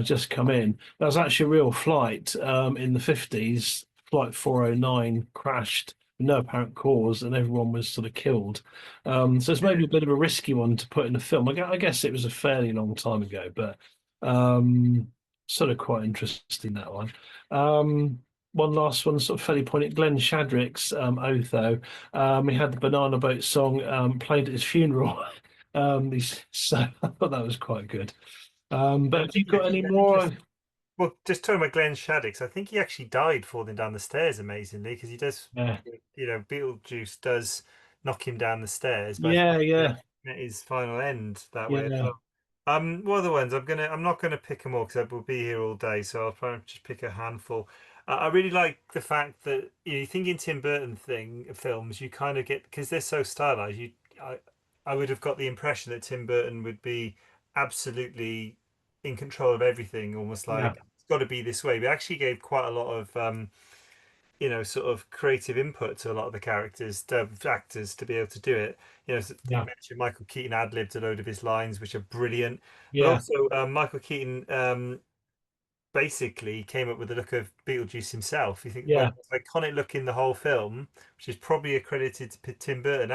just come in. That was actually a real flight in the 50s. Flight 409 crashed with no apparent cause, and everyone was sort of killed. So it's maybe a bit of a risky one to put in a film. I guess it was a fairly long time ago, but um, sort of quite interesting that one. One last one, sort of fairly poignant. Glenn Shadrick's Otho. He had the Banana Boat song played at his funeral. So I thought that was quite good. But have you got any more? Well, just talking about Glenn Shaddix, I think he actually died falling down the stairs amazingly because he does, Yeah, Beetlejuice does knock him down the stairs, but I think yeah, he yeah, met his final end that way as yeah, well. What are the ones? I'm not gonna pick them all because I will be here all day, so I'll try and just pick a handful. I really like the fact that you think in Tim Burton films, you kind of get because they're so stylized. I, I would have got the impression that Tim Burton would be absolutely in control of everything, almost yeah, like it's got to be this way. We actually gave quite a lot of sort of creative input to a lot of the characters, the actors, to be able to do it. You yeah, mentioned Michael Keaton ad-libbed a load of his lines, which are brilliant. But yeah, also, Michael Keaton basically came up with the look of Beetlejuice himself. You think, well, yeah, the most iconic look in the whole film, which is probably accredited to Tim Burton,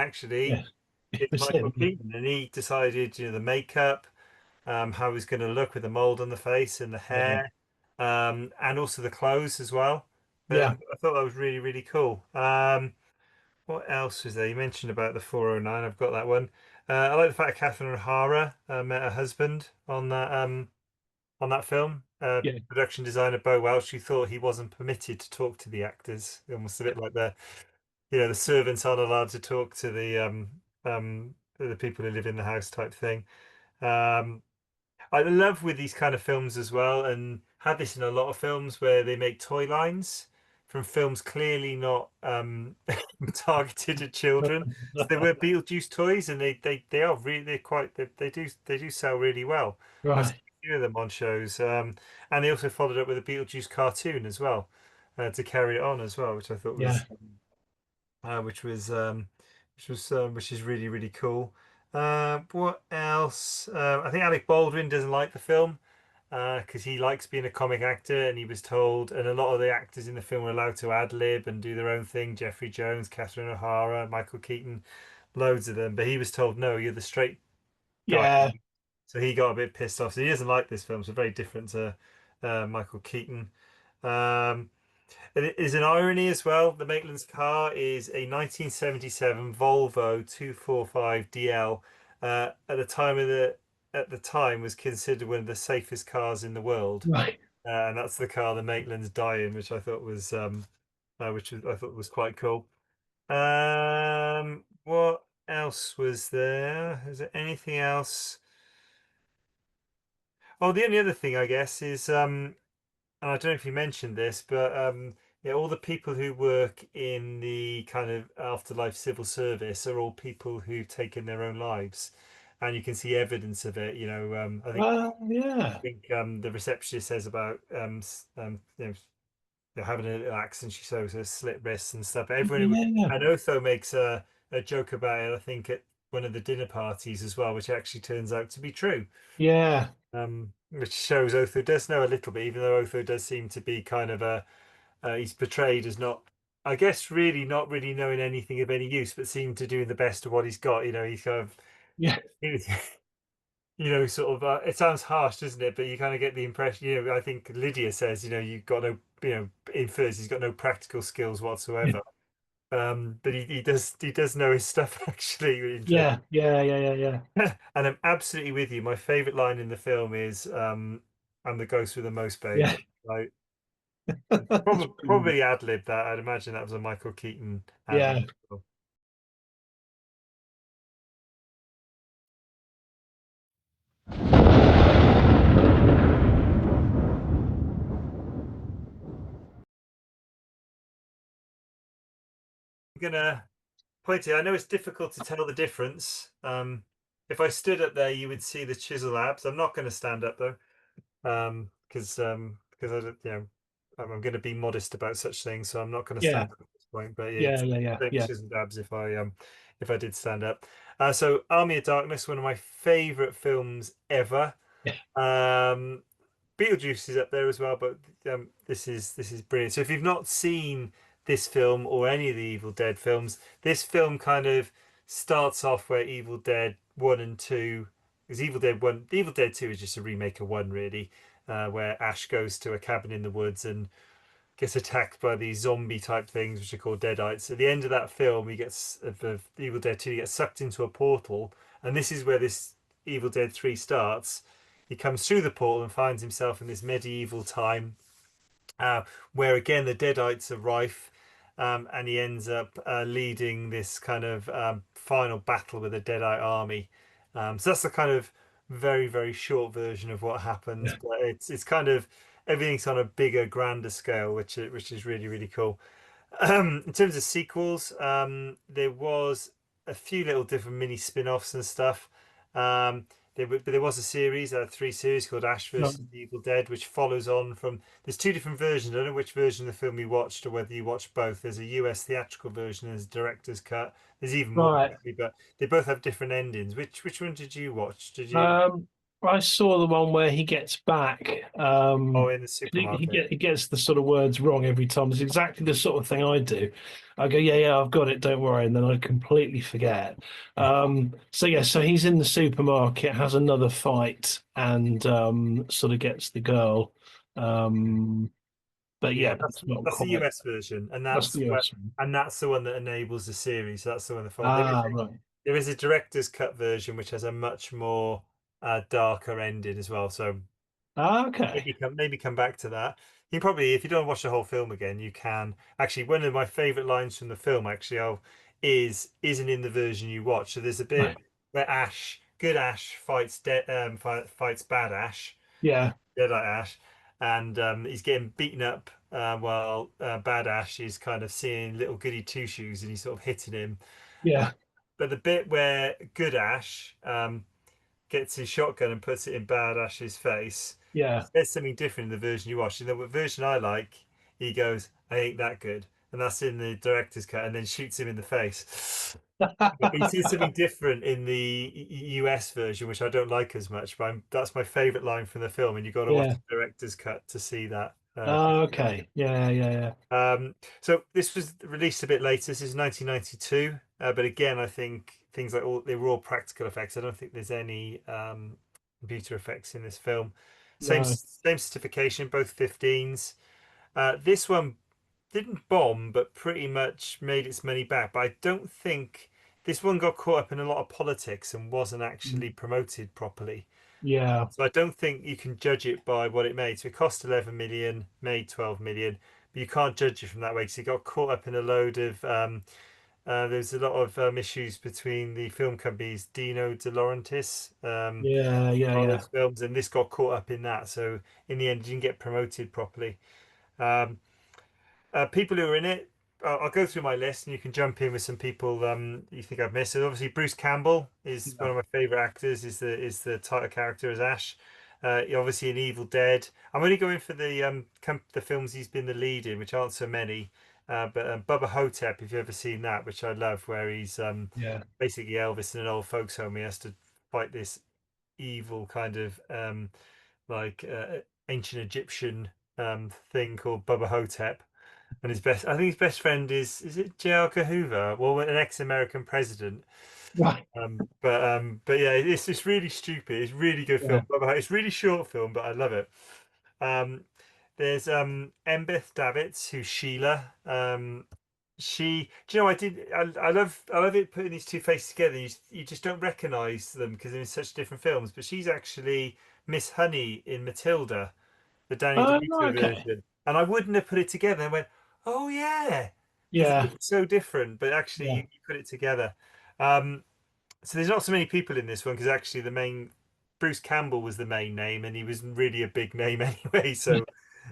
yeah. actually, It is was Michael him. Keaton, and he decided, the makeup, how he's going to look with the mold on the face and the Yeah, hair, and also the clothes as well. But yeah, I thought that was really, really cool. What else was there? You mentioned about the 409. I've got that one. I like the fact that Catherine O'Hara met her husband on that film. yeah, Production designer Bo Welch, who thought he wasn't permitted to talk to the actors. Almost a bit like the servants aren't allowed to talk to the people who live in the house type thing. Um, I love with these kind of films as well, and had this in a lot of films where they make toy lines from films clearly not targeted at children. So they were Beetlejuice toys, and they are really they do sell really well. I've seen right. a few of them on shows, and they also followed up with a Beetlejuice cartoon as well to carry it on as well, which I thought Yeah, was uh, which was which is really really cool. What else? I think Alec Baldwin doesn't like the film because he likes being a comic actor, and he was told, and a lot of the actors in the film were allowed to ad lib and do their own thing. Jeffrey Jones, Catherine O'Hara, Michael Keaton, loads of them. But he was told, no, you're the straight guy. yeah, So he got a bit pissed off. So he doesn't like this film. So very different to Michael Keaton. Um, and it is an irony as well. The Maitland's car is a 1977 Volvo 245 DL. At the time was considered one of the safest cars in the world. right. and that's the car the Maitland's die in, which I thought was I thought was quite cool. What else was there? Is there anything else? Oh, the only other thing I guess is and I don't know if you mentioned this, but yeah, all the people who work in the kind of afterlife civil service are all people who've taken their own lives, and you can see evidence of it. Yeah. The receptionist says about they're having a little accident. She shows her slit wrists and stuff. Yeah. And Otho makes a joke about it. I think at one of the dinner parties as well, which actually turns out to be true. Yeah. Which shows Otho does know a little bit, even though Otho does seem to be kind of a he's portrayed as not, I guess, really not really knowing anything of any use, but seem to doing the best of what he's got. He's kind of, Yeah. sort of. It sounds harsh, doesn't it? But you kind of get the impression. I think Lydia says, you've got no, infers he's got no practical skills Yeah. whatsoever. But he does know his stuff actually. Yeah. Yeah. Yeah. Yeah. Yeah. And I'm absolutely with you. My favorite line in the film is, "I'm the ghost with the most, babe." Yeah. Like, It's brilliant. probably ad lib that. I'd imagine that was a Michael Keaton ad lib. Yeah. I'm gonna point it. I know it's difficult to tell the difference. If I stood up there, you would see the chisel abs. I'm not going to stand up though, because I don't, I'm going to be modest about such things, so I'm not going to Yeah. stand up at this point. But yeah, Yeah. it's Yeah. Yeah. same Yeah. chiseled abs if I did stand up. So Army of Darkness, one of my favorite films ever. Yeah. Um, Beetlejuice is up there as well, but this is brilliant. So if you've not seen this film or any of the Evil Dead films, this film kind of starts off where Evil Dead 1 and 2, because Evil Dead 1, Evil Dead 2 is just a remake of 1 really, where Ash goes to a cabin in the woods and gets attacked by these zombie type things which are called deadites. At the end of that film, he gets of Evil Dead 2, he gets sucked into a portal, and this is where this Evil Dead 3 starts. He comes through the portal and finds himself in this medieval time, uh, where again the deadites are rife, and he ends up leading this kind of final battle with a deadite army. So that's the kind of very very short version of what happens, Yeah. but it's kind of everything's on a bigger, grander scale, which is really really cool. In terms of sequels, there was a few little different mini spin-offs and stuff. But there was a series, 3 series called Ash No. versus the Evil Dead, which follows on from. There's 2 different versions. I don't know which version of the film you watched or whether you watched both. There's a US theatrical version, there's a director's cut. There's even more, Right. but they both have different endings. Which one did you watch? Did you? Um, I saw the one where he gets back. Oh, in the He supermarket. he gets the sort of words wrong every time. It's exactly the sort of thing I do. I go, yeah, yeah, I've got it, don't worry, and then I completely forget. So yeah, so he's in the supermarket, has another fight, and sort of gets the girl. Um, but Yeah, yeah, but that's it's not that's the quite. US version, and That's the US one. that's the one that enables the series. So that's the one that follows. Ah, right. There is a director's cut version which has a much more darker ending as well. So Ah, okay. maybe come back to that. You probably, if you don't watch the whole film again, you can actually. One of my favorite lines from the film actually isn't in the version you watch. So there's a bit Right. where good Ash fights bad Ash, Yeah, Deadite Ash, and he's getting beaten up while Bad Ash is kind of seeing little goody two shoes and he's sort of hitting him. Uh, yeah, but the bit where Good Ash gets his shotgun and puts it in Bad Ash's face, he yeah. says something different in the version you watch. You know what version I like? He goes, "I ain't that good," and that's in the director's cut, and then shoots him in the face. But he says something different in the US version, which I don't like as much. But that's my favorite line from the film, and you've got to watch Yeah. the director's cut to see that. Ah, okay. Yeah, yeah, yeah. So this was released a bit later. This is 1992, but again, I think things like they were all practical effects. I don't think there's any computer effects in this film. No. Same certification, both 15s. This one didn't bomb, but pretty much made its money back. But I don't think this one got caught up in a lot of politics and wasn't actually promoted properly. Yeah. So I don't think you can judge it by what it made. So it cost 11 million, made 12 million, but you can't judge it from that way because it got caught up in a load of there's a lot of issues between the film companies, Dino De Laurentiis, Yeah. Yeah. all Yeah. those films, and this got caught up in that. So in the end, it didn't get promoted properly. Um, People who are in it, I'll go through my list, and you can jump in with some people you think I've missed. So obviously, Bruce Campbell is one Yeah. of my favorite actors. Is the title character as Ash. Obviously, in Evil Dead. I'm only going for the films he's been the lead in, which aren't so many. But Bubba Hotep, if you've ever seen that, which I love, where he's Yeah. basically Elvis in an old folks home. He has to fight this evil kind of ancient Egyptian thing called Bubba Hotep, and I think his best friend is it J. Edgar Hoover, well, an ex-American president. Right. But yeah, it's really stupid. It's really good Yeah. film. It's really short film, but I love it. Um, there's Embeth Davidtz, who's Sheila. Do you know, I love it putting these two faces together. You just don't recognize them because they're in such different films. But she's actually Miss Honey in Matilda, the Danny Oh, DeVito okay. version. And I wouldn't have put it together. I went, oh yeah, because they Yeah. look so different. But actually, Yeah. you put it together. Um, so there's not so many people in this one because actually the main Bruce Campbell was the main name, and he was really a big name anyway.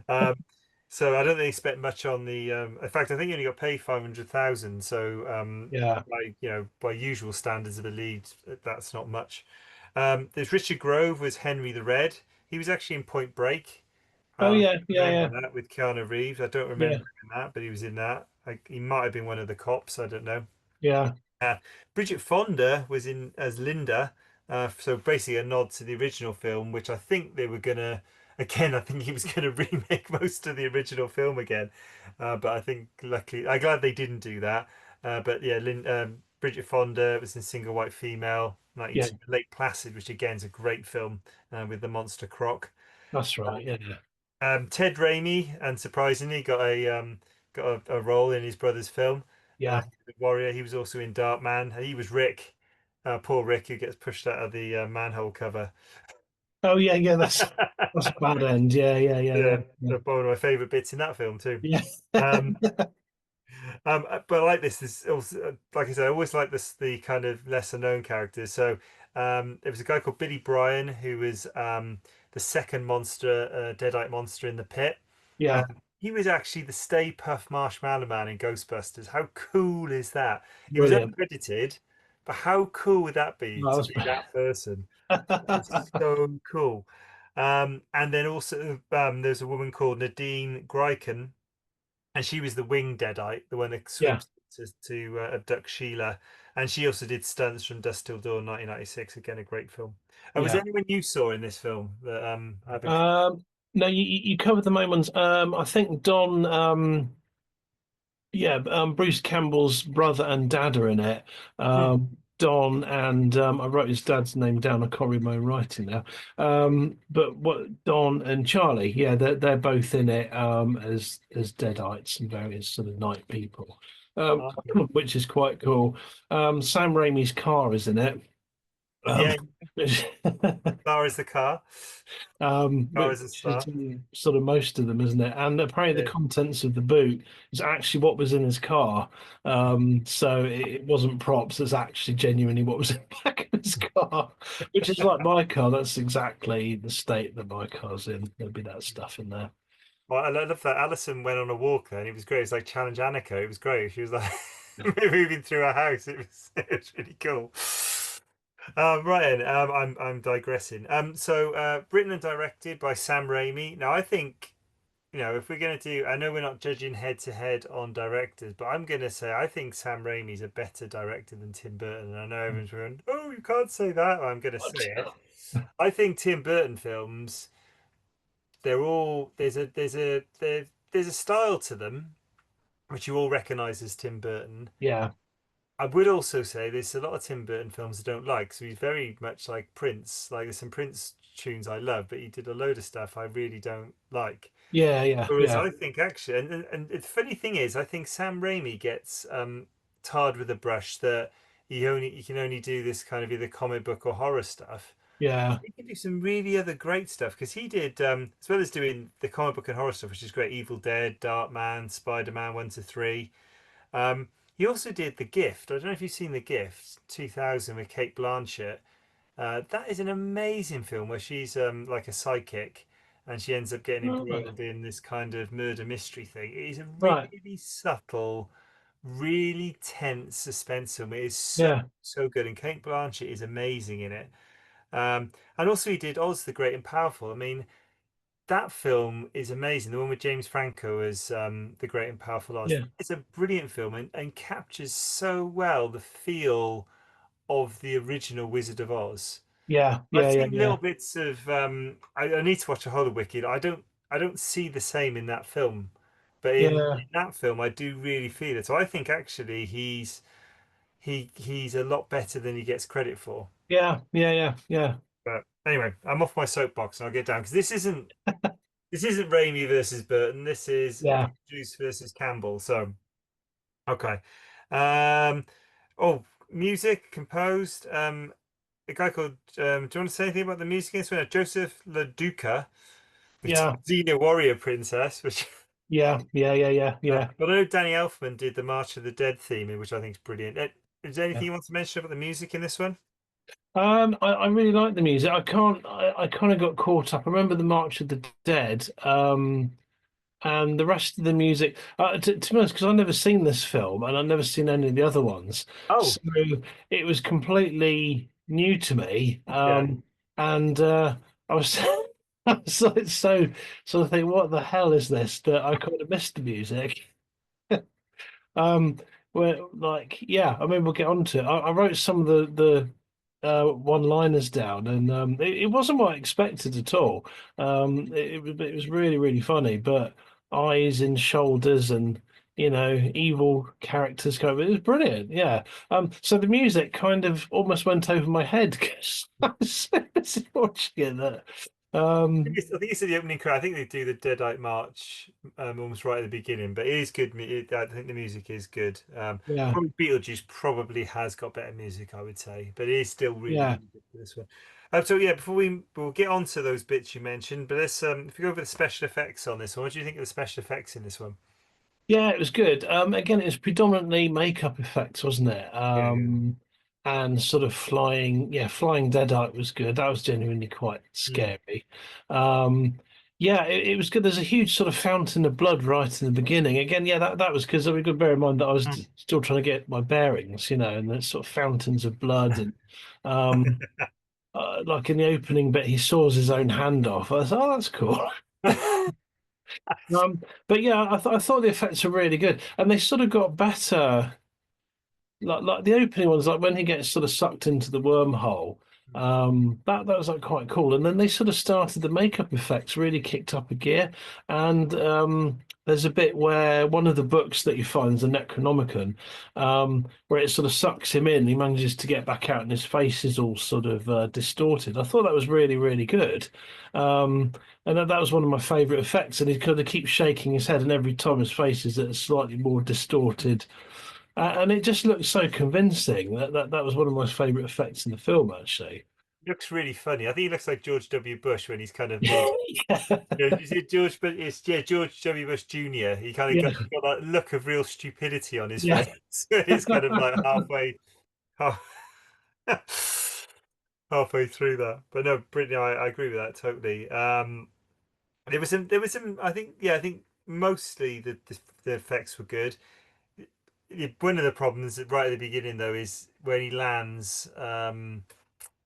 Um, so I don't think they spent much on the. In fact, I think he only got paid 500,000. So Yeah. by usual standards of a lead, that's not much. There's Richard Grove was Henry the Red. He was actually in Point Break. Oh, I yeah. Yeah. remember Yeah. that with Keanu Reeves. I don't Yeah. remember him in that, but he was in that. He might have been one of the cops. I don't know. Yeah. Uh, Bridget Fonda was in as Linda, so basically a nod to the original film, which I think they were gonna. Again, I think he was gonna remake most of the original film again, but I think luckily, I'm glad they didn't do that. But yeah, Bridget Fonda was in Single White Female, Yeah. 92, Lake Placid, which again is a great film with the monster croc. That's right. Yeah. Ted Raimi, and surprisingly, got a role in his brother's film, Yeah. the Warrior. He was also in Dark Man. He was Rick, poor Rick, who gets pushed out of the manhole cover. Oh, yeah. Yeah. That's a bad end. Yeah. Yeah. Yeah. Yeah, Yeah. Yeah. one of my favorite bits in that film too. Yeah. Um, but I like this. This also, like I said, I always like the kind of lesser known characters. So there was a guy called Billy Bryan who was the second monster, Deadite monster in the pit. Um, Yeah. he was actually the Stay Puft Marshmallow Man in Ghostbusters. How cool is that? He was Brilliant. uncredited, but how cool would that be That to was be that person? It's so cool. And then also there's a woman called Nadine Greichen, and she was the winged deadite, the one that Yeah. swoops to abduct Sheila. And she also did stunts from Dusk Till Dawn, 1996. Again, a great film. Was Yeah. there anyone you saw in this film that I've Um, no, you covered the main ones. I think Don, yeah, Bruce Campbell's brother and dad are in it. Hmm. Don and I wrote his dad's name down. I can't read my own writing now. But what Don and Charlie, yeah, they're both in it as deadites and various sort of night people, um, Okay. which is quite cool. Sam Raimi's car is in it. Um, Yeah, which, Star is the car. Car which is a is star. in sort of most of them, isn't it? And apparently the Yeah. contents of the boot is actually what was in his car. So it wasn't props, it's actually genuinely what was in the back of his car, which is like my car. That's exactly the state that my car's in. There'll be that stuff in there. Well, I love that Alison went on a walker and it was great. It was like Challenge Annika. It was great. She was like moving through her house. It was really cool. Right, then, I'm digressing. Written and directed by Sam Raimi. Now, I think, if we're going to do, I know we're not judging head to head on directors, but I'm going to say I think Sam Raimi's a better director than Tim Burton. And I know everyone's going, oh, you can't say that. Well, I'm going to say it. I think Tim Burton films, they're all there's a style to them which you all recognize as Tim Burton. Yeah, I would also say there's a lot of Tim Burton films I don't like. So he's very much like Prince. Like there's some Prince tunes I love, but he did a load of stuff I really don't like. yeah, yeah, Whereas yeah, I think actually, and the funny thing is, I think Sam Raimi gets tarred with a brush that he can only do this kind of either comic book or horror stuff. Yeah. He can do some really other great stuff because he did, as well as doing the comic book and horror stuff, which is great. Evil Dead, Darkman, Spider-Man 1 to 3. He also did The Gift. I don't know if you've seen The Gift 2000 with Kate Blanchett. That is an amazing film where she's like a psychic and she ends up getting Right. embroiled in this kind of murder mystery thing. It is a Right. really subtle, really tense suspense film. It is so, Yeah. so good. And Kate Blanchett is amazing in it. And also he did Oz the Great and Powerful. I mean, that film is amazing. The one with James Franco as the Great and Powerful Oz. Yeah. It's a brilliant film and captures so well the feel of the original Wizard of Oz. Yeah. I've Yeah. Yeah. seen Yeah. little bits of. I need to watch a whole of Wicked. I don't see the same in that film, but Yeah. in that film, I do really feel it. So I think actually he's a lot better than he gets credit for. Yeah. Yeah. Yeah. Yeah. But anyway, I'm off my soapbox and I'll get down because this isn't Raimi versus Burton. This is Yeah. Beetlejuice versus Campbell. So okay. Um, oh, music composed. A guy called. Do you want to say anything about the music in this one? Joseph LaDuca, the Yeah. Xena Warrior Princess, which. Yeah. Yeah. Yeah. Yeah. Yeah. But I know Danny Elfman did the March of the Dead theme, which I think is brilliant. Is there anything Yeah. you want to mention about the music in this one? I really like the music. I kind of got caught up. I remember the March of the Dead, and the rest of the music. To be honest, because I've never seen this film and I've never seen any of the other ones, Oh, so it was completely new to me. yeah. And I was, I was like, so sort of thinking, what the hell is this? That I kind of missed the music. Um, where like, yeah, I mean, we'll get on to it. I wrote some of the one-liners down, and it wasn't what I expected at all. It was really really funny, but eyes and shoulders and evil characters kind of it was brilliant. Yeah. So the music kind of almost went over my head because I was so busy watching it that I think it's in the opening credit. I think they do the Deadite March almost right at the beginning, but it is good. I think the music is good. yeah, Probably Beetlejuice probably has got better music, I would say, but it is still really, yeah. really good for this one. So yeah, before we'll get on to those bits you mentioned, but let's if we go over the special effects on this one, what do you think of the special effects in this one? Yeah, it was good. Again, it was predominantly makeup effects, wasn't it? Yeah, yeah. And sort of flying deadite was good. That was genuinely quite Mm. scary. Um, yeah, it was good. There's a huge sort of fountain of blood right in the beginning. Again, yeah, that was because we got to bear in mind that I was Mm. still trying to get my bearings, and there's sort of fountains of blood and like in the opening bit, he saws his own hand off. I was, oh, that's cool. But yeah, I thought the effects were really good, and they sort of got better. Like the opening ones, like when he gets sort of sucked into the wormhole. That was like quite cool, and then they sort of started the makeup effects really kicked up a gear, and there's a bit where one of the books that you find is the Necronomicon, where it sort of sucks him in. He manages to get back out, and his face is all sort of distorted. I thought that was really really good. Um, and that was one of my favorite effects. And he kind of keeps shaking his head, and every time his face is slightly more distorted. And it just looks so convincing. That was one of my favorite effects in the film, actually. Looks really funny. I think he looks like George W. Bush when he's kind of being. Is it George? But it's George W. Bush Jr. He kind of Yeah, got that look of real stupidity on his yeah, face. It's kind of like half, halfway through that. But no, Brittany, I agree with that totally. There was some. I think mostly the effects were good. One of the problems right at the beginning though is when he lands.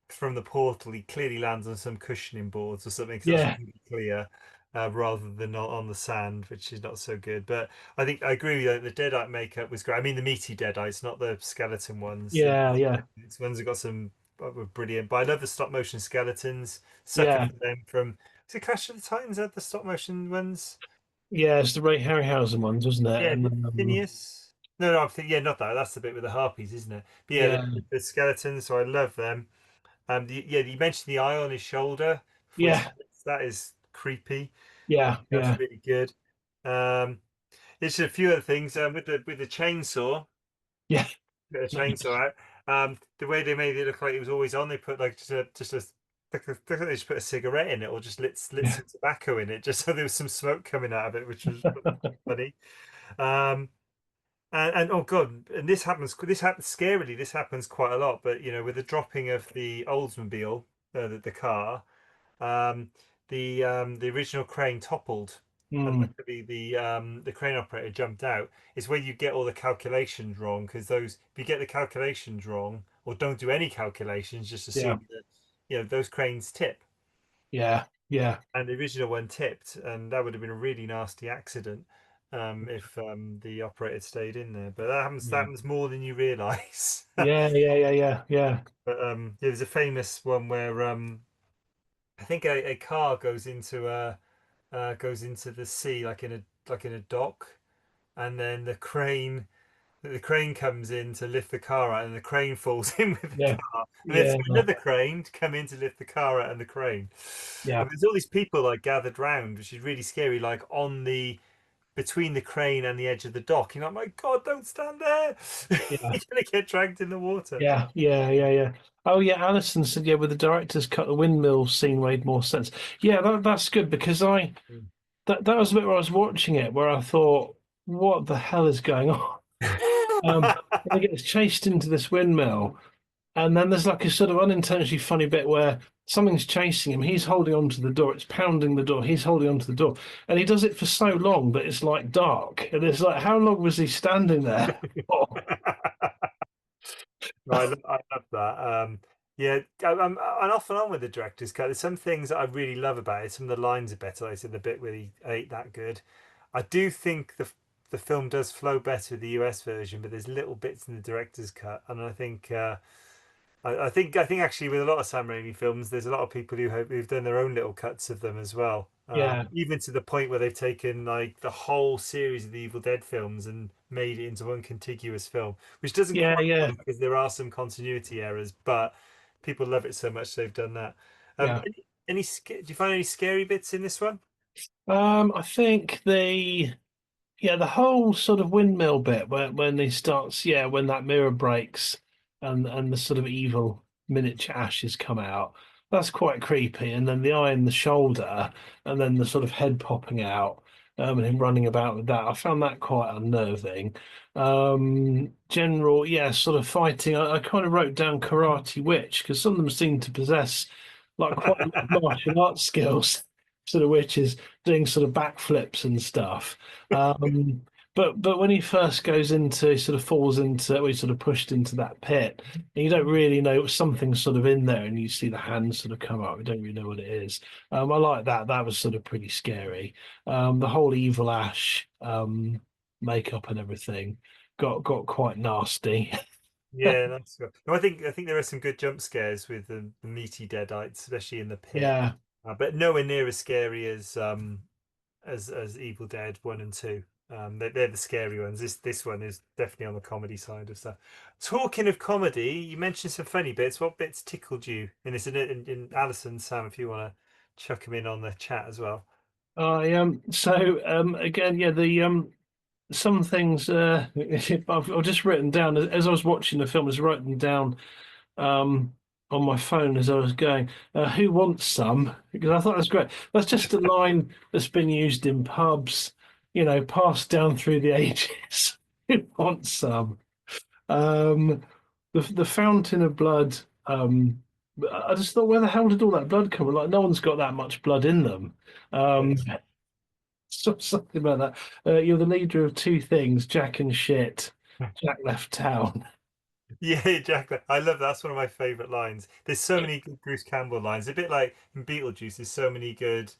From the portal, he clearly lands on some cushioning boards or something because that's yeah, really clear, rather than on the sand, which is not so good. But I think I agree with you. The Deadite makeup was great. I mean, the meaty Deadites, not the skeleton ones. yeah, yeah, These ones have got some were brilliant. But I love the stop motion skeletons. Sucker yeah, for them from. Was it Clash of the Titans had the stop motion ones? yeah. It's the Ray Harryhausen ones, wasn't it? Yeah, And Phineas. No, I'm thinking, yeah, not that. That's the bit with the harpies, isn't it? But yeah, yeah, the skeletons. So I love them. Yeah, you mentioned the eye on his shoulder before he yeah, splits. That is creepy. yeah, That's yeah, really good. Um, there's a few other things with the chainsaw, yeah, bit of chainsaw out. The way they made it look like it was always on, they put like just a like they just put a cigarette in it or just lit Yeah. some tobacco in it just so there was some smoke coming out of it, which was funny. Um, and oh god, and this happens scarily. This happens quite a lot, but with the dropping of the Oldsmobile, the car, um, the original crane toppled, and Mm, luckily the crane operator jumped out. It's where you get all the calculations wrong because those if you get the calculations wrong or don't do any calculations, just yeah. assume that those cranes tip, Yeah. Yeah. and the original one tipped, and that would have been a really nasty accident if the operator had stayed in there. But that Yeah. happens more than you realise. Yeah. Yeah. Yeah. Yeah. Yeah. But there's a famous one where I think a car goes into the sea like in a dock, and then the crane comes in to lift the car out, and the crane falls in with the Yeah. car, and there's Yeah. another crane to come in to lift the car out and the crane. Yeah. And there's all these people like gathered round, which is really scary, like on the between the crane and the edge of the dock. You're like, my God, don't stand there. Yeah. You're gonna get dragged in the water. Yeah, yeah, yeah, yeah. Oh, yeah. Alison said, yeah, with the director's cut, the windmill scene made more sense. Yeah, that's good because that was the bit where I was watching it where I thought, what the hell is going on? And he gets chased into this windmill, and then there's like a sort of unintentionally funny bit where something's chasing him. He's holding onto the door. It's pounding the door. He's holding onto the door, and he does it for so long that it's like dark. And it's like, how long was he standing there? No, I love that. Yeah, I'm off and on with the director's cut. There's some things that I really love about it. Some of the lines are better. Like I said, the bit where he ain't that good. I do think the film does flow better with the US version, but there's little bits in the director's cut, and I think I think actually with a lot of Sam Raimi films, there's a lot of people who've done their own little cuts of them as well. Yeah, Even to the point where they've taken like the whole series of the Evil Dead films and made it into one contiguous film, which doesn't yeah, quite yeah, work because there are some continuity errors, but people love it so much they've done that. yeah. Do you find any scary bits in this one? I think the whole sort of windmill bit when he starts, yeah, when that mirror breaks and the sort of evil miniature ashes come out, that's quite creepy. And then the eye in the shoulder, and then the sort of head popping out, and him running about with that. I found that quite unnerving. General, yeah, sort of fighting. I kind of wrote down Karate Witch because some of them seem to possess like quite a lot of martial arts skills. Sort of witches doing sort of backflips and stuff. Um, but when he first goes into, he sort of falls into, well, he's sort of pushed into that pit, and you don't really know something's sort of in there, and you see the hands sort of come up. You don't really know what it is. I like that. That was sort of pretty scary. The whole evil ash makeup and everything got quite nasty. Yeah, that's good. No, I think there are some good jump scares with the meaty deadites, especially in the pit, Yeah, but nowhere near as scary as Evil Dead 1 and 2. They're the scary ones. This one is definitely on the comedy side of stuff. Talking of comedy, you mentioned some funny bits. What bits tickled you in this? In Alison, Sam, if you want to chuck them in on the chat as well. I so again, yeah, the some things I've just written down as I was watching the film. I was writing down um, on my phone as I was going. Who wants some? Because I thought that was great. That's just a line that's been used in pubs, passed down through the ages. Who wants some? Um, the fountain of blood. I just thought, where the hell did all that blood come from? Like, no one's got that much blood in them. Um, something about that. You're the leader of two things, Jack and shit. Jack left town. Yeah, exactly. I love that. That's one of my favorite lines. There's so many good Bruce Campbell lines. A bit like in Beetlejuice, there's so many good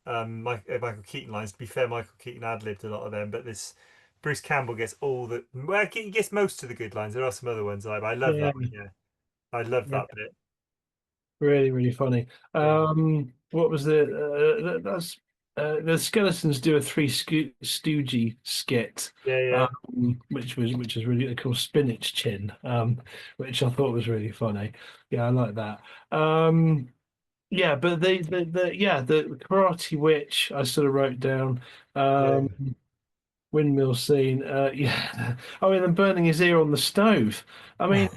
Michael Keaton lines. To be fair, Michael Keaton ad-libbed a lot of them, but this Bruce Campbell gets all the well, he gets most of the good lines. There are some other ones but I love Yeah, that one. Yeah, I love yeah, that bit. really, really funny. Yeah, What was that's the skeletons do a Stoogie skit, yeah, yeah, which is really cool. Spinach chin, which I thought was really funny. Yeah, I like that. Yeah, but the Karate Witch I sort of wrote down. yeah. Um, Windmill scene. Yeah. Oh, and then burning his ear on the stove. I mean.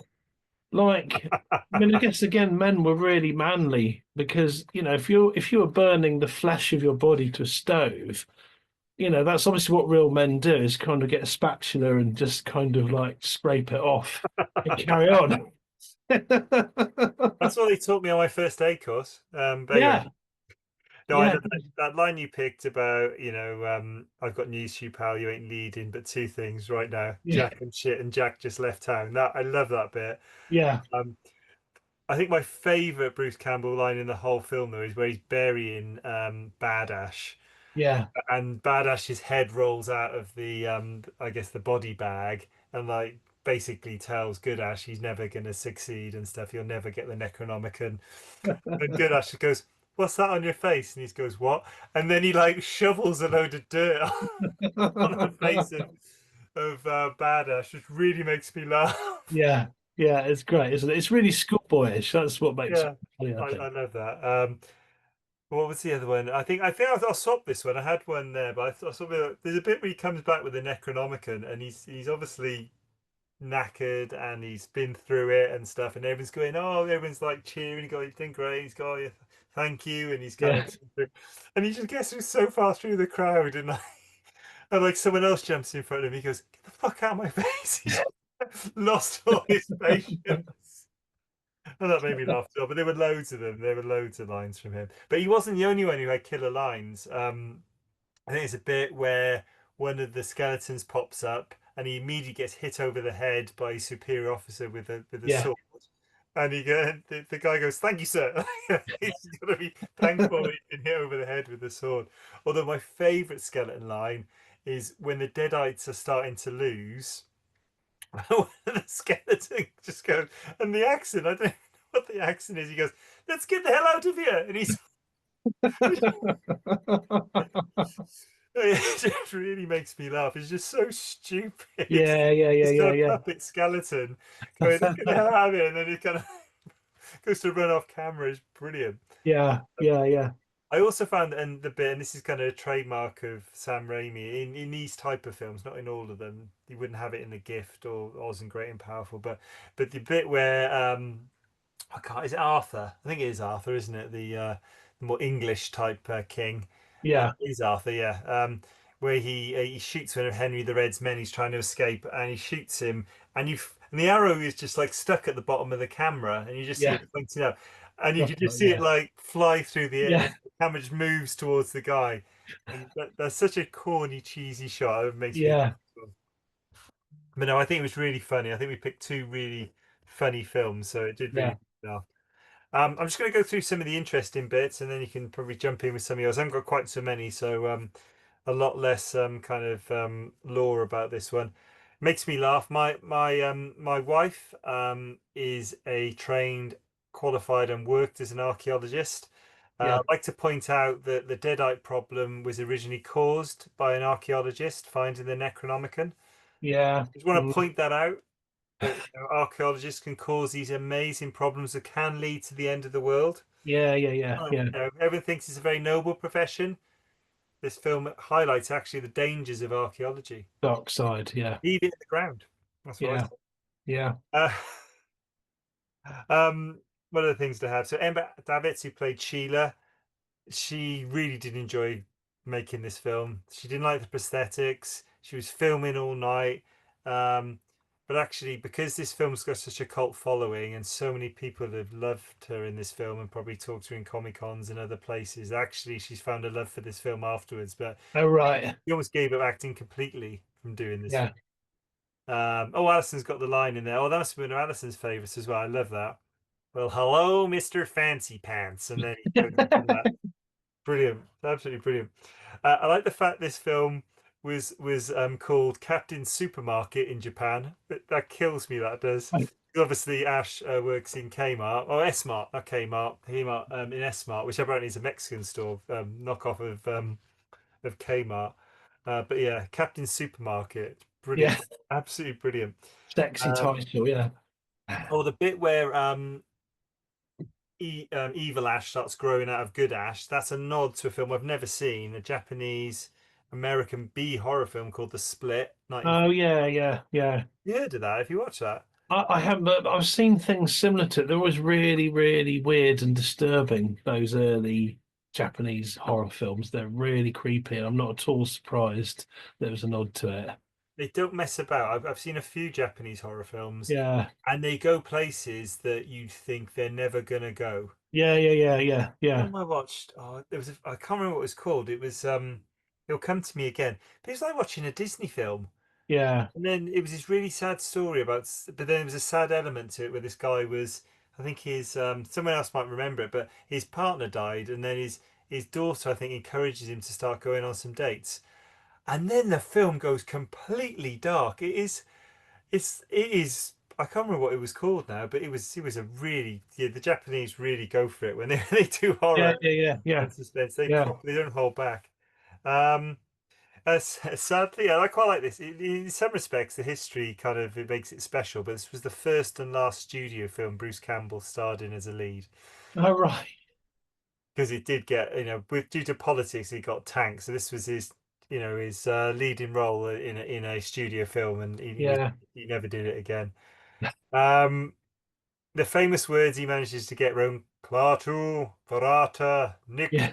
Like, I mean, I guess again, men were really manly because, if you were burning the flesh of your body to a stove, that's obviously what real men do is kind of get a spatula and just kind of like scrape it off and carry on. That's what they taught me on my first aid course. But anyway, Yeah, no, I yeah, love that line you picked about, I've got news for you, pal. You ain't leading, but two things right now: yeah, Jack and shit, and Jack just left town. That I love that bit. yeah, Um, I think my favourite Bruce Campbell line in the whole film though is where he's burying Bad Ash, yeah, and Badash's head rolls out of the I guess the body bag, and like basically tells Good Ash he's never gonna succeed and stuff. He'll never get the Necronomicon. And Good Ash goes, "What's that on your face?" And he goes, "What?" And then he like shovels a load of dirt on the face of Badash, which really makes me laugh. yeah, yeah. It's great, isn't it? It's really schoolboyish. That's what makes it Yeah, funny, I I think. love that. What was the other one? I think I'll swap this one. I had one there, but I thought there's a bit where he comes back with the Necronomicon, and he's obviously knackered and he's been through it and stuff, and everyone's going, oh, everyone's like cheering. He goes, "You did great." He's going, "Oh, yeah, thank you," and he's kind Yeah, of, and he just gets through so far through the crowd, and like, and like someone else jumps in front of him. He goes, "Get the fuck out of my face!" He's lost all his patience. And that made me laugh too. But there were loads of them. There were loads of lines from him. But he wasn't the only one who had killer lines. I think it's a bit where one of the skeletons pops up and he immediately gets hit over the head by his superior officer with a yeah, sword. And the guy goes, "Thank you, sir." He's gonna be thankful that he's been hit over the head with the sword. Although my favourite skeleton line is when the Deadites are starting to lose. The skeleton just goes, and the accent, I don't know what the accent is. He goes, "Let's get the hell out of here." And he's it just really makes me laugh. It's just so stupid. yeah, yeah, yeah, It's got yeah, a yeah, puppet skeleton going, "Let's get the hell out of here," and then he kind of goes to run off camera. It's brilliant. yeah, yeah, yeah, I also found, and the bit, and this is kind of a trademark of Sam Raimi in these type of films, not in all of them. You wouldn't have it in The Gift or Oz and Great and Powerful, but the bit where I can't. Is it Arthur? I think it is Arthur, isn't it? The more English type king. yeah, It is Arthur, yeah. Where he shoots one of Henry the Red's men. He's trying to escape, and he shoots him, and the arrow is just like stuck at the bottom of the camera, and you just see yeah, it pointing up, and you can just see it definitely, like fly through the air. yeah, The camera just moves towards the guy, and that's such a corny, cheesy shot. It makes me yeah, laugh. But no, I think it was really funny. I think we picked two really funny films, so it did really yeah, make me laugh. I'm just going to go through some of the interesting bits, and then you can probably jump in with some of yours. I haven't got quite so many, so a lot less kind of lore about this one. Makes me laugh. My wife is a trained, qualified, and worked as an archaeologist. yeah, I'd like to point out that the deadite problem was originally caused by an archaeologist finding the Necronomicon. yeah, Just want to mm, point that out that archaeologists can cause these amazing problems that can lead to the end of the world. yeah, yeah, yeah, yeah. Everyone thinks it's a very noble profession. This film highlights actually the dangers of archaeology. Dark side, yeah, Leave it in the ground. That's what I yeah, say. yeah. Uh, um, what are the things to have? So Emma Davids, who played Sheila, she really did enjoy making this film. She didn't like the prosthetics. She was filming all night. Um, but actually, because this film's got such a cult following and so many people have loved her in this film and probably talked to her in Comic Cons and other places, actually, she's found a love for this film afterwards. But Oh, right, she almost gave up acting completely from doing this yeah, film. Oh, Alison's got the line in there. Oh, that must have been Alison's favourites as well. I love that. Well, hello, Mr. Fancy Pants. And then he goes into that. Brilliant, absolutely brilliant. I like the fact this film was called Captain Supermarket in Japan. That kills me. That does. Obviously, Ash works in Kmart or S-Mart, not Kmart. Kmart in S-Mart, which apparently is a Mexican store knockoff of Kmart. But yeah, Captain Supermarket, brilliant, yeah. absolutely brilliant. Sexy Um, title, yeah, oh, the bit where Evil Ash starts growing out of Good Ash. That's a nod to a film I've never seen, a Japanese American B horror film called The Split. 19... oh, yeah, yeah, yeah. You heard of that? Have you watched that? I haven't, but I've seen things similar to it. They're always really, really weird and disturbing, those early Japanese horror films. They're really creepy, and I'm not at all surprised there was a nod to it. They don't mess about. I've seen a few Japanese horror films, Yeah, and they go places that you think they're never gonna go. yeah, yeah, yeah, yeah, yeah, Film I watched, oh, there was I can't remember what it was called. It was it'll come to me again. But it was like watching a Disney film. yeah. And then it was this really sad story about, but then there was a sad element to it where this guy was, I think his, someone else might remember it, but his partner died, and then his daughter, I think, encourages him to start going on some dates, and then the film goes completely dark. It is. I can't remember what it was called now, but it was a really, yeah, the Japanese really go for it when they do Yeah, horror yeah, yeah, yeah, and suspense. They yeah. properly don't hold back. Um, Sadly, I quite like this. In some respects, the history kind of it makes it special. But this was the first and last studio film Bruce Campbell starred in as a lead, Oh, right. because it did get, with due to politics, he got tanked. So this was his leading role in a studio film, and Yeah, he never did it again. Um, the famous words he manages to get wrong: "Klaatu, Verata, Nick," yeah.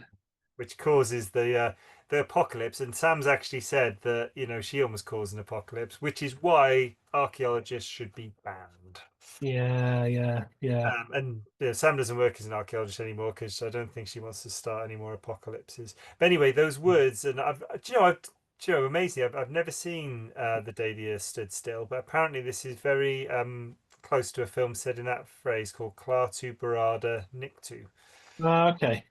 which causes the apocalypse. And Sam's actually said that she almost caused an apocalypse, which is why archaeologists should be banned. Yeah, yeah, yeah. And Sam doesn't work as an archaeologist anymore because I don't think she wants to start any more apocalypses. But anyway, those words, and amazing. I've never seen The Day the Earth Stood Still, but apparently this is very close to a film said in that phrase called Klaatu Barada Nikto. Okay.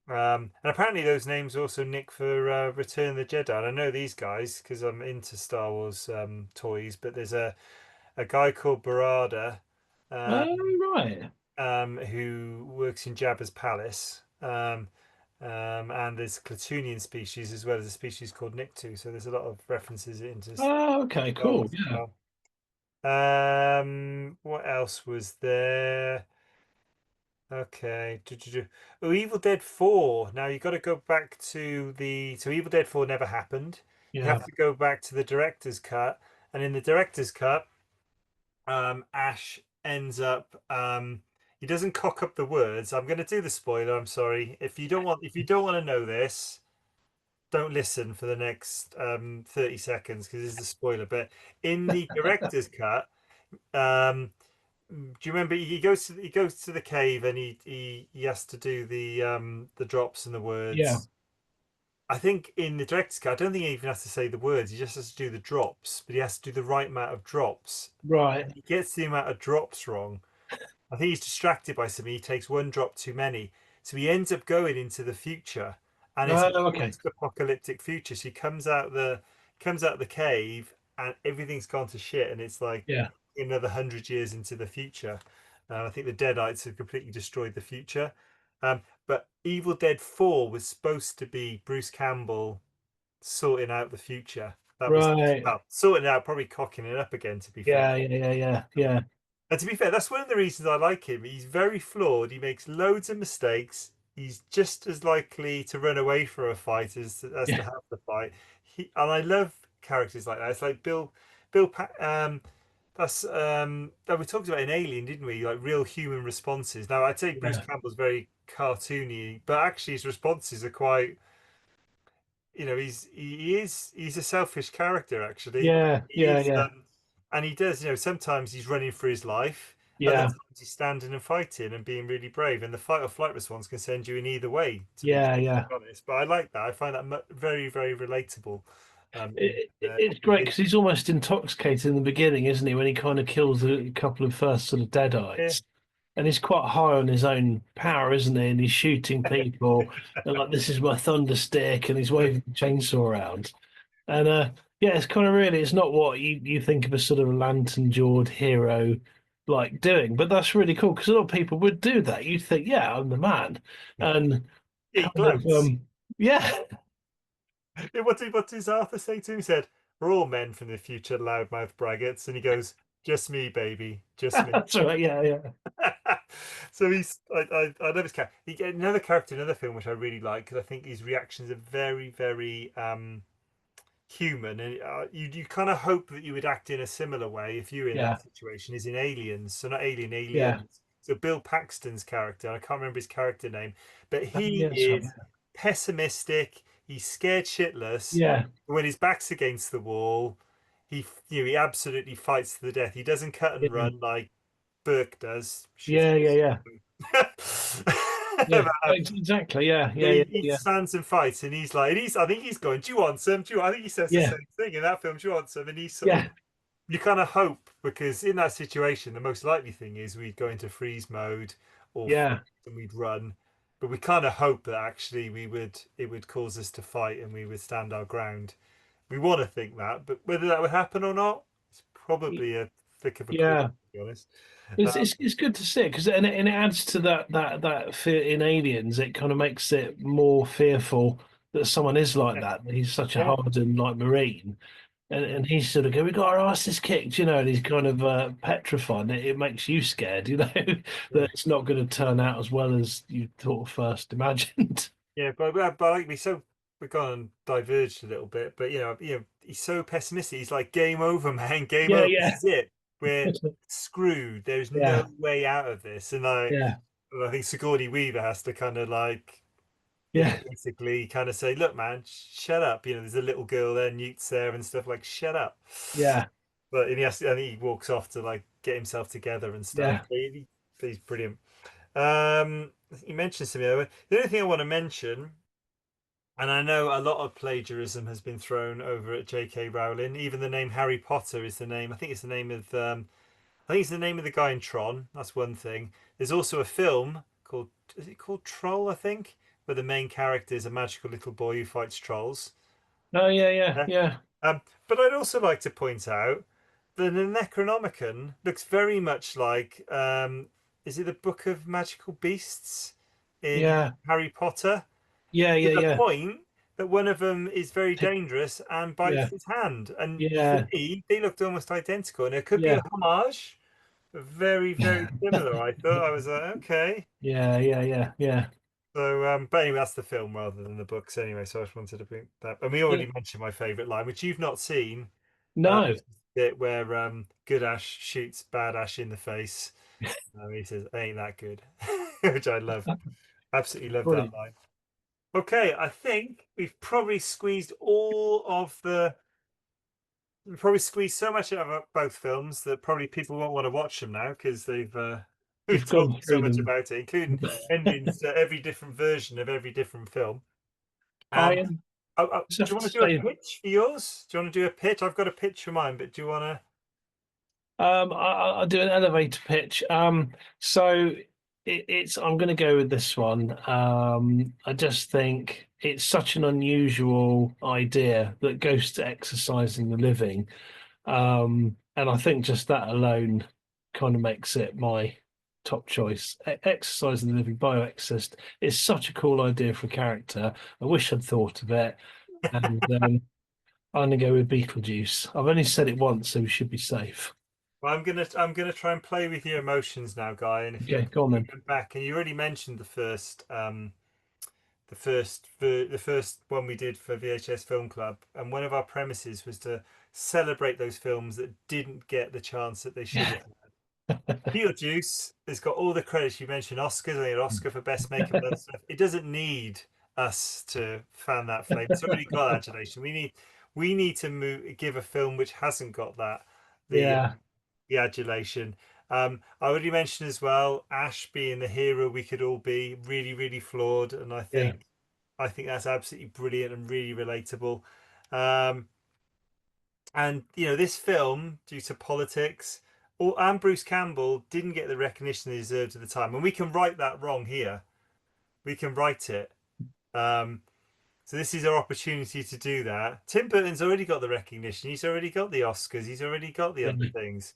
And apparently those names also nick for Return of the Jedi. And I know these guys because I'm into Star Wars toys, but there's a guy called Barada uh, Oh, right. who works in Jabba's palace. And there's Clatoonian species as well as a species called Nictu. So there's a lot of references into Oh, okay, Star cool. Wars as Yeah, well. What else was there? Okay. Oh, Evil Dead 4. Now you got to go back to so Evil Dead 4 never happened. You yeah, have to go back to the director's cut, and in the director's cut, Ash ends up he doesn't cock up the words. I'm going to do the spoiler. I'm sorry. If you don't want to know this, don't listen for the next 30 seconds because this is the spoiler. But in the director's cut, um do you remember he goes to the cave and he has to do the drops and the yeah. words. I think in the director's cut, I don't think he even has to say the words. He just has to do the drops, but he has to do the right amount of drops. Right. And he gets the amount of drops wrong. I think he's distracted by something. He takes one drop too many, so he ends up going into the future, and it's a Oh, okay. post-apocalyptic future. So he comes out the cave, and everything's gone to shit, and it's like Yeah. another 100 years into the future. I think the Deadites have completely destroyed the future. But Evil Dead 4 was supposed to be Bruce Campbell sorting out the future. That was, Right. well, sorting it out, probably cocking it up again, to be fair. Yeah, yeah, yeah, yeah, yeah. And to be fair, that's one of the reasons I like him. He's very flawed. He makes loads of mistakes. He's just as likely to run away from a fight as to Yeah. have the fight. And I love characters like that. It's like Bill. That's that we talked about in Alien, didn't we? Like real human responses. Now I'd say Bruce Yeah. Campbell's very cartoony, but actually his responses are quite. He's a selfish character actually. Yeah, He yeah, is, yeah. and he does. Sometimes he's running for his life, other Yeah. times he's standing and fighting and being really brave. And the fight or flight response can send you in either way, to be Yeah, perfectly yeah. honest. But I like that. I find that very, very relatable. In It's great his, because he's almost intoxicated in the beginning, isn't he? When he kind of kills a couple of first sort of yeah, deadites, and he's quite high on his own power, isn't he? And he's shooting people, and like this is my thunder stick, and he's waving the chainsaw around. And yeah, it's kind of really, it's not what you think of as sort of a lantern-jawed hero like doing, but that's really cool because a lot of people would do that. You'd think, yeah, I'm the man, and he kind of gloats. yeah. Yeah, what does Arthur say to him? He said, "We're all men from the future, loudmouth braggarts," and he goes, "Just me, baby, just me." That's right. Yeah, yeah, So I love his character. He get another character in another film which I really like because I think his reactions are very very human, and you kind of hope that you would act in a similar way if you were in Yeah. that situation. Is in Aliens, so not Alien, Yeah. Aliens. So Bill Paxton's character, I can't remember his character name, but he Yeah. That's right. is pessimistic. He's scared shitless. Yeah. When his back's against the wall, he absolutely fights to the death. He doesn't cut and Yeah. run like Burke does. Yeah. Yeah. Yeah. Yeah. But, Exactly. Yeah. yeah, Yeah. Yeah. he Yeah. stands and fights, and he's like, and I think he's going, "Do you want some? Do you?" I think he says the Yeah. same thing in that film. Do you want some? And he's sort of, Yeah. you kind of hope, because in that situation, the most likely thing is we'd go into freeze mode or Yeah. and we'd run, but we kind of hope that actually it would cause us to fight and we would stand our ground. We want to think that, but whether that would happen or not, it's probably a thick of a call, Yeah. to be honest. It's good to see because and it adds to that fear in Aliens. It kind of makes it more fearful that someone is like Yeah, that. That he's such a yeah, hardened like Marine, yeah, and he's sort of going, "We got our asses kicked," and he's kind of petrified. It makes you scared, that yeah. it's not going to turn out as well as you thought first imagined. Yeah, but like we've gone and diverged a little bit, but he's so pessimistic. He's like, "Game over, man, game Yeah, over. This yeah, is it. We're screwed. There's no yeah, way out of this." And yeah, I think Sigourney Weaver has to kind of like, yeah, basically kind of say, "Look, man, shut up." There's a little girl there, Newt's there, and stuff like, "Shut up." yeah, But and I think he walks off to like get himself together and stuff. yeah. He's brilliant. You mentioned something. The only thing I want to mention. And I know a lot of plagiarism has been thrown over at J.K. Rowling. Even the name Harry Potter is the name. I think it's the name of. I think it's the name of the guy in Tron. That's one thing. There's also a film called. Is it called Troll? I think, where the main character is a magical little boy who fights trolls. Oh, yeah, yeah, Yeah. yeah, But I'd also like to point out that the Necronomicon looks very much like. Is it the Book of Magical Beasts in yeah, Harry Potter? yeah, To yeah, the yeah, point that one of them is very dangerous and bites yeah, his hand. And for yeah, me, they looked almost identical. And it could be a yeah, homage, but very, very similar. I thought I was like, okay. yeah, yeah, yeah, yeah. So, but anyway, that's the film rather than the books. Anyway, so I just wanted to bring that. And we already mentioned my favorite line, which you've not seen. No. Which is the bit where Good Ash shoots Bad Ash in the face. He says, "Ain't that good," which I love. Absolutely love that Brilliant. line. Okay, I think we've probably squeezed so much out of both films that probably people won't want to watch them now because we've You've gone talked so through much them. about it, including endings to every different version of every different film. I Um, just do have you to want to do a say, pitch for yours? Do you want to do a pitch? I've got a pitch for mine, but do you want to? I'll do an elevator pitch. So it's I'm going to go with this one. I just think it's such an unusual idea that goes to exercising the living. And I think just that alone kind of makes it my top choice. Exercising the living bioexorcist is such a cool idea for a character. I wish I'd thought of it. And I'm going to go with Beetlejuice. I've only said it once, so we should be safe. Well, I'm gonna try and play with your emotions now, Guy. And if you Okay, go on you then. went back, and you already mentioned the first one we did for VHS Film Club, and one of our premises was to celebrate those films that didn't get the chance that they should Yeah. have. Beetlejuice has got all the credits. You mentioned Oscars, I think an Oscar for best makeup and other stuff. It doesn't need us to fan that flame. It's already got adulation. We need to give a film which hasn't got that the Yeah. the adulation. I already mentioned as well Ash being the hero we could all be, really, really flawed, and Yeah. I think that's absolutely brilliant and really relatable. Um, and this film, due to politics, and Bruce Campbell didn't get the recognition they deserved at the time, and we can right that wrong here. We can right it. Um, so this is our opportunity to do that. Tim Burton's already got the recognition. He's already got the Oscars. He's already got the Yeah. other things.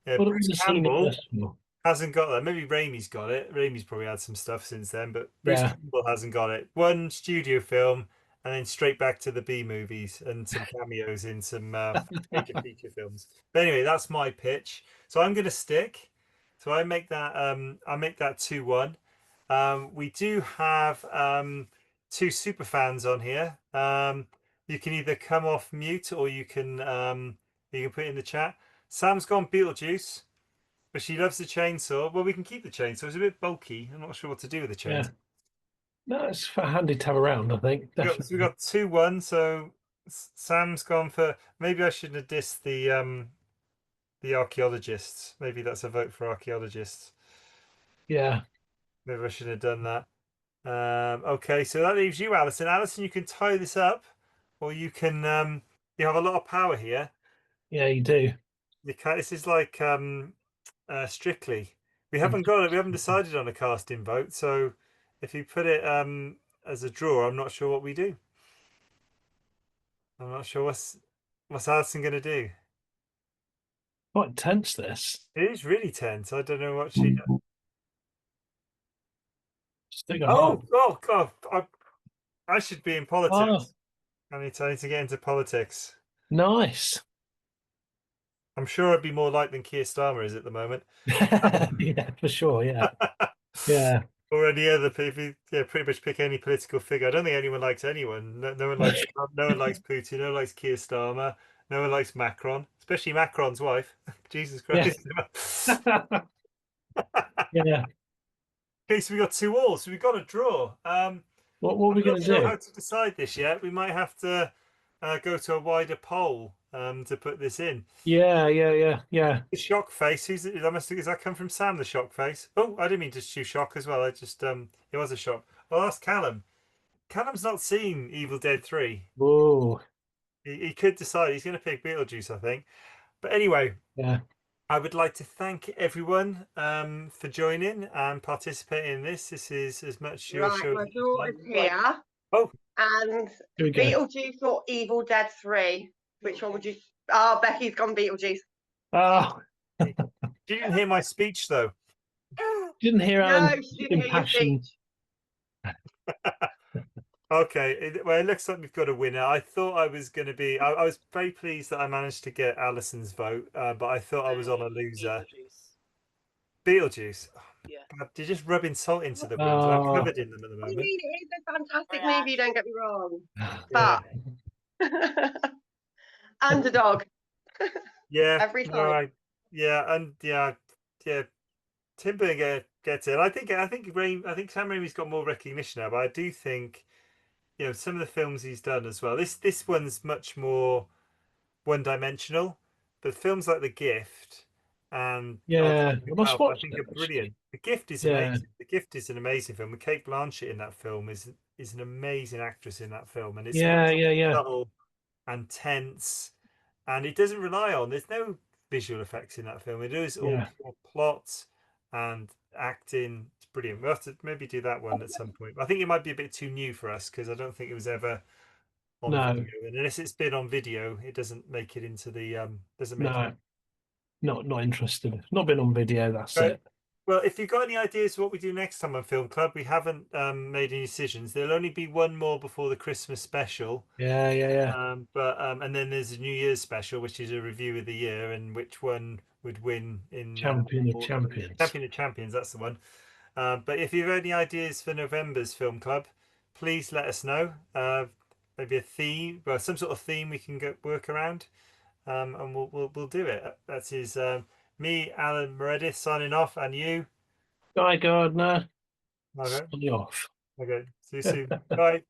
Yeah, What Bruce was the scene in Campbell this one? hasn't got that. Maybe Raimi's got it. Raimi's probably had some stuff since then, but Bruce Yeah. Campbell hasn't got it. One studio film, and then straight back to the B movies and some cameos in some major feature films. But anyway, that's my pitch. So I'm going to stick. So I make that 2-1. We do have two super fans on here. You can either come off mute or you can put it in the chat. Sam's gone Beetlejuice, but she loves the chainsaw. Well, we can keep the chainsaw. It's a bit bulky. I'm not sure what to do with the Yeah. chainsaw. No, it's handy to have around, I think. So we Definitely. got 2-1. So Sam's gone for. Maybe I shouldn't have dissed the archaeologists. Maybe that's a vote for archaeologists. Yeah. Maybe I should have done that. Okay, so that leaves you, Alison. Alison, you can tie this up, or you can. You have a lot of power here. Yeah, you do. You can This is like Strictly. We haven't got it. We haven't decided on a casting vote. So if you put it as a draw, I'm not sure what we do. I'm not sure what's Alison going to do. Quite tense, this. It is really tense. I don't know what she. Stick a Oh, heart. oh God! I should be in Oh, politics. I need to get into politics. nice. I'm sure I'd be more like than Keir Starmer is at the moment. Yeah, for sure. Yeah. Yeah. Or any other people, yeah, pretty much pick any political figure. I don't think anyone likes anyone. No one likes Trump, no one likes Putin, no one likes Keir Starmer, no one likes Macron, especially Macron's wife. Jesus Yeah. Christ. Yeah. Okay, so we got 2-2, so we got a draw. What are we I'm not going to sure do? how to decide this yet. We might have to go to a wider poll to put this in. Yeah. Yeah. Yeah. Yeah. The shock face. Does that come from Sam? The shock face. Oh, I didn't mean to do shock as well. I just it was a shock. Well, that's Callum. Callum's not seen Evil Dead 3. Oh, He could decide he's going to pick Beetlejuice, I think. But anyway, yeah. I would like to thank everyone for joining and participating in this. This is as much your Right, show my as draw mine. is here. Oh, And Here we go. Beetlejuice or Evil Dead 3? Which one would you? Oh, Becky's gone Beetlejuice. Oh, you didn't hear my speech though. didn't hear No, Alan she didn't hear your impassioned. speech. Okay, well, it looks like we've got a winner. I thought I was going to be. I was very pleased that I managed to get Alison's vote, but I thought I was on a loser. Beetlejuice. Yeah. God, you're just rubbing salt into the wounds. I'm Oh, covered in them at the I moment. mean, it is a fantastic movie, don't get me wrong. Yeah, But underdog yeah, every no, time. yeah. Tim Burton gets it. I think Sam Raimi's got more recognition now, but I do think some of the films he's done as well. This one's much more one-dimensional, but films like The Gift and yeah. Ultimate I must Ralph, I watch think, that, are actually. brilliant. The Gift is Yeah. amazing. The Gift is an amazing film. And Kate Blanchett in that film is an amazing actress in that film, and it's Yeah. much Yeah. Yeah. subtle and tense, and it doesn't rely on. There's no visual effects in that film. It is all Yeah. pure plot and acting. It's brilliant. We'll have to maybe do that one at some point. I think it might be a bit too new for us because I don't think it was ever on No. video, and unless it's been on video, it doesn't make it into the doesn't make No. it. Not interested. Not been on video. That's Right. it. Well, if you've got any ideas of what we do next time on Film Club, we haven't made any decisions. There'll only be one more before the Christmas special. Yeah. Yeah. Yeah. And then there's a New Year's special, which is a review of the year and which one would win in Champion of Champions. Champion of Champions. That's the one. But if you've any ideas for November's Film Club, please let us know. Maybe a theme, well, some sort of theme we can work around, and we'll do it. That is me, Alan Meredith, signing off, and you. Guy Gardner. Okay. Signing off. Okay. See you soon. Bye.